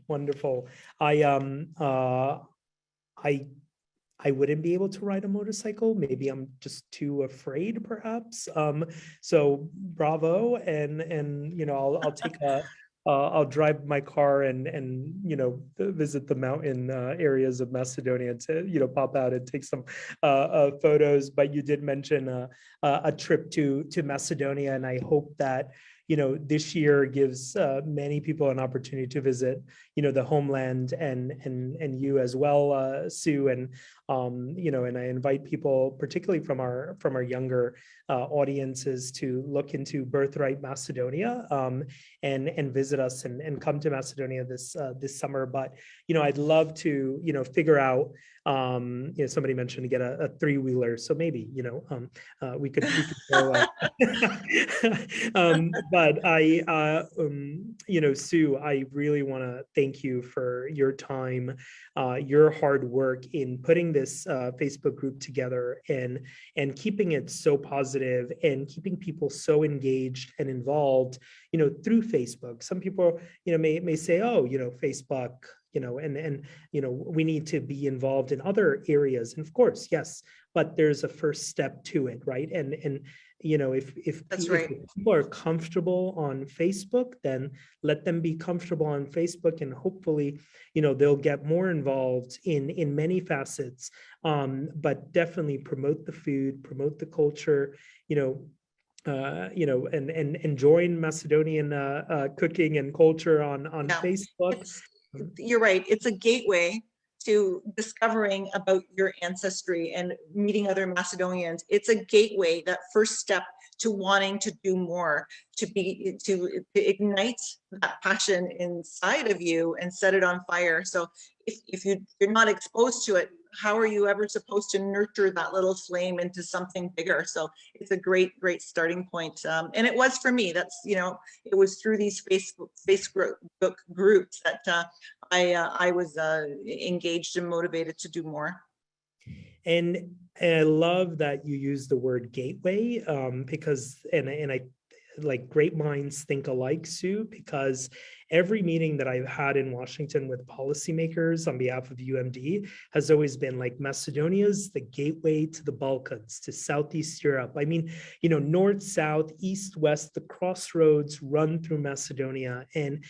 I wouldn't be able to ride a motorcycle. Maybe I'm just too afraid, perhaps. So bravo, and I'll take I'll drive my car and visit the mountain areas of Macedonia to pop out and take some photos. But you did mention a trip to Macedonia, and I hope that this year gives many people an opportunity to visit, the homeland, and you as well, Sue. And and I invite people, particularly from our younger audiences, to look into Birthright Macedonia, and visit us and come to Macedonia this summer. But I'd love to figure out. Somebody mentioned to get a three-wheeler, so maybe we could go. But Sue, I really want to thank you for your time, your hard work in putting this Facebook group together, and keeping it so positive, and keeping people so engaged and involved, through Facebook. Some people, may say, oh, Facebook, and we need to be involved in other areas. And of course, yes, but there's a first step to it, right? And if That's right. people are comfortable on Facebook, then let them be comfortable on Facebook, and hopefully, they'll get more involved in many facets. But definitely promote the food, promote the culture, and join Macedonian cooking and culture on Yeah. Facebook. You're right. It's a gateway to discovering about your ancestry and meeting other Macedonians. It's a gateway, that first step to wanting to do more, to ignite that passion inside of you and set it on fire. So if you're not exposed to it, how are you ever supposed to nurture that little flame into something bigger? So it's a great starting point. And it was for me. That's, it was through these Facebook groups that I was engaged and motivated to do more. And I love that you use the word gateway, because, and I like, great minds think alike, Sue, because every meeting that I've had in Washington with policymakers on behalf of UMD has always been like, Macedonia's the gateway to the Balkans, to Southeast Europe. I mean, north, south, east, west, the crossroads run through Macedonia. And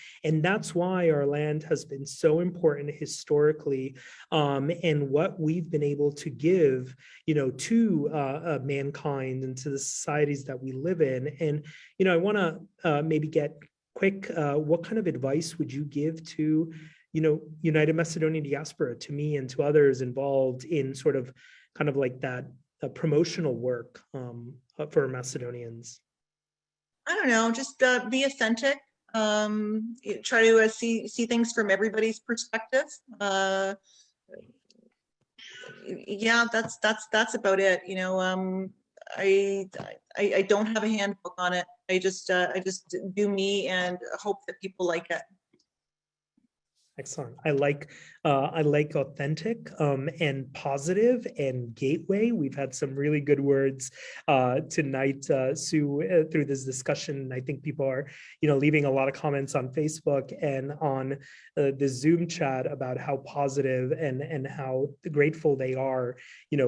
that's why our land has been so important historically, and what we've been able to give, to mankind and to the societies that we live in. And, I want to maybe get quick, what kind of advice would you give to, United Macedonian Diaspora, to me and to others involved in sort of kind of like that promotional work for Macedonians? I don't know, just be authentic. Try to see things from everybody's perspective. Yeah, that's about it. I don't have a handbook on it. I just do me and hope that people like it. Excellent. I like authentic, and positive, and gateway. We've had some really good words tonight, Sue, through this discussion. I think people are, leaving a lot of comments on Facebook and on the Zoom chat about how positive and how grateful they are,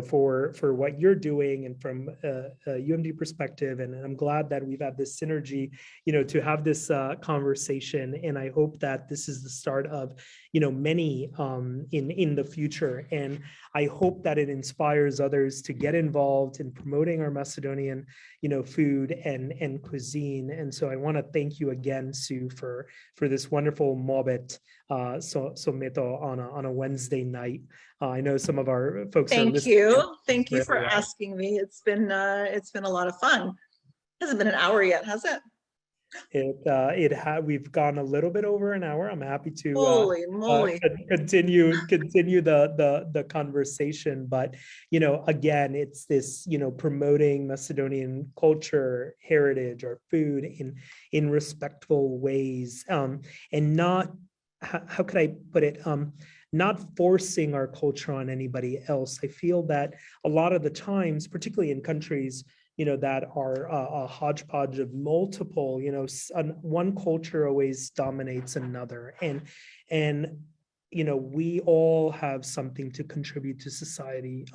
for what you're doing, and from a UMD perspective. And I'm glad that we've had this synergy, to have this conversation. And I hope that this is the start of many in the future. And I hope that it inspires others to get involved in promoting our Macedonian, food and cuisine. And so I want to thank you again, Sue, for this wonderful Muabet, so Meto on a Wednesday night. I know some of our folks are listening. Thank you for asking me. It's been a lot of fun. It hasn't been an hour yet, has it? We've gone a little bit over an hour. I'm happy to Holy moly. continue the conversation. But again, it's this, promoting Macedonian culture, heritage, our food in respectful ways, and not, how could I put it, not forcing our culture on anybody else. I feel that a lot of the times, particularly in countries that are a hodgepodge of multiple, one culture always dominates another. And we all have something to contribute to society,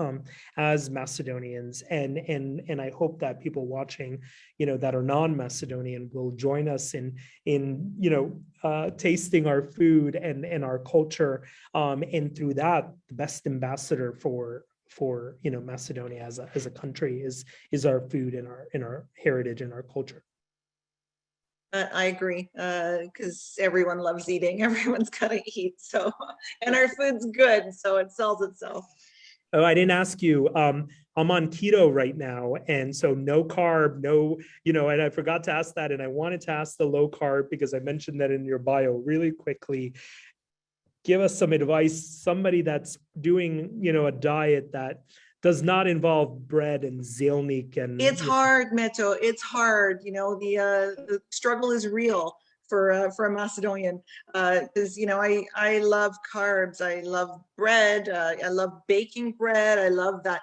as Macedonians. And I hope that people watching, that are non-Macedonian will join us in tasting our food and our culture. And through that, the best ambassador for Macedonia as a country is our food and our heritage and our culture. I agree, because everyone loves eating. Everyone's got to eat. So, and our food's good, so it sells itself. Oh, I didn't ask you. I'm on keto right now, and so no carb, no, and I forgot to ask that, and I wanted to ask the low carb because I mentioned that in your bio really quickly. Give us some advice, somebody that's doing, a diet that does not involve bread and zelnik and It's hard, Meto. It's hard. The struggle is real for a Macedonian, because I love carbs. I love bread. I love baking bread. I love that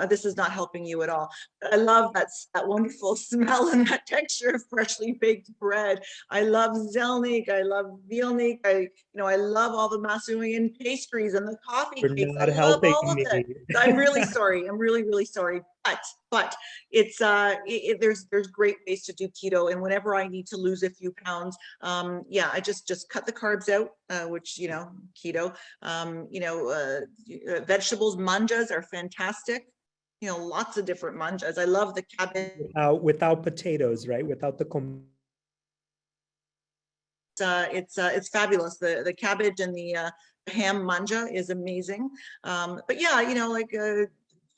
this is not helping you at all. I love that wonderful smell and that texture of freshly baked bread. I love zelnik. I love vilnik. I love all the Macedonian pastries and the coffee you're cakes. I not love helping all of me. it. I'm really sorry. I'm really, really sorry. But it's there's great ways to do keto, and whenever I need to lose a few pounds, I just cut the carbs out, which keto. Vegetables, manjas are fantastic. Lots of different manjas. I love the cabbage. Without potatoes, right? Without the It's fabulous. The cabbage and the ham manja is amazing. But yeah,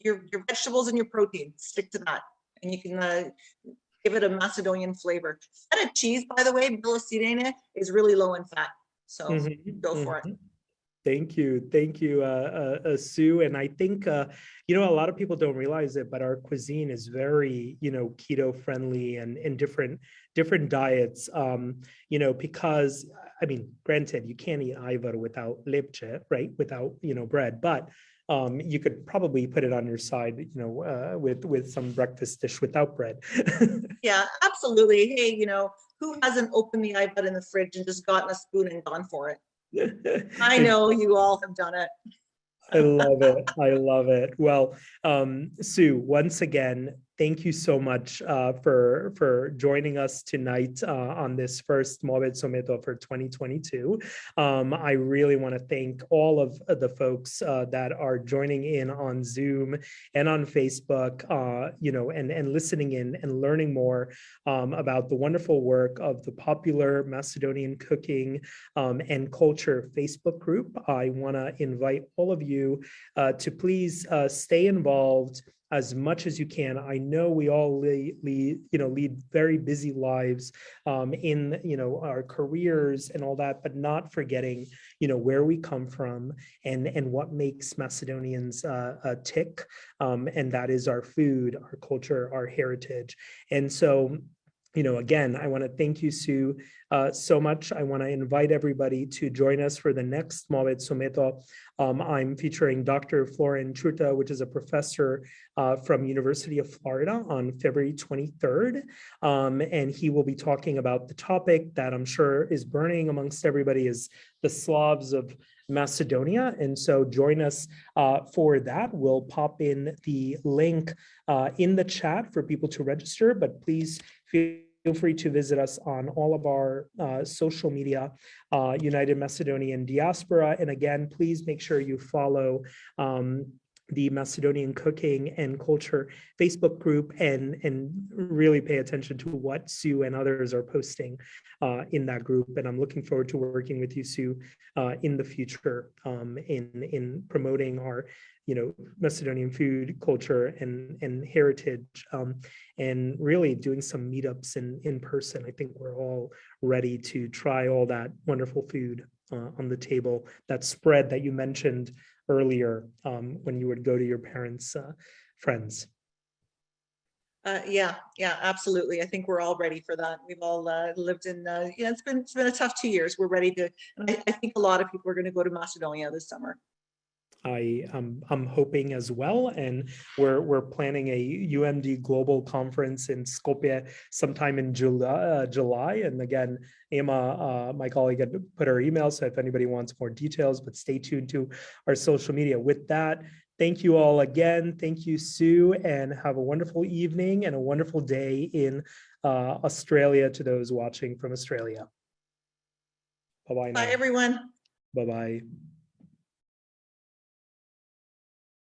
your vegetables and your protein, stick to that, and you can give it a Macedonian flavor. Feta cheese, by the way, Bilosirene, is really low in fat, so go for it. Thank you. Sue. And I think, a lot of people don't realize it, but our cuisine is very, keto friendly and different diets, because, I mean, granted, you can't eat ajvar without lepche, right? Without, bread, but you could probably put it on your side, with some breakfast dish without bread. Yeah, absolutely. Hey, who hasn't opened the ajvar in the fridge and just gotten a spoon and gone for it? I know you all have done it. I love it. I love it. Well, Sue, once again, thank you so much for joining us tonight on this first Muabet Someto for 2022. I really want to thank all of the folks that are joining in on Zoom and on Facebook, and listening in and learning more about the wonderful work of the Popular Macedonian Cooking and Culture Facebook group. I want to invite all of you to please stay involved as much as you can. I know we all lead very busy lives in our careers and all that, but not forgetting where we come from and what makes Macedonians tick, and that is our food, our culture, our heritage. And so, again, I want to thank you, Sue, so much. I want to invite everybody to join us for the next Muabet Someto. I'm featuring Dr. Florin Churta, which is a professor from University of Florida, on February 23rd. And he will be talking about the topic that I'm sure is burning amongst everybody, is the Slavs of Macedonia. And so join us for that. We'll pop in the link in the chat for people to register, but please feel free to visit us on all of our social media, United Macedonian Diaspora. And again, please make sure you follow the Macedonian Cooking and Culture Facebook group and really pay attention to what Sue and others are posting in that group. And I'm looking forward to working with you, Sue, in the future in promoting our Macedonian food, culture, and heritage, and really doing some meetups in person. I think we're all ready to try all that wonderful food on the table, that spread that you mentioned earlier when you would go to your parents' friends. Yeah, absolutely. I think we're all ready for that. We've all lived in, it's been a tough 2 years. We're ready to, and I think a lot of people are going to go to Macedonia this summer. I'm hoping as well, and we're planning a UMD Global Conference in Skopje sometime in July. And again, Emma, my colleague, had put her email, so if anybody wants more details, but stay tuned to our social media. With that, thank you all again. Thank you, Sue, and have a wonderful evening and a wonderful day in Australia to those watching from Australia. Bye-bye now. Bye, everyone. Bye-bye.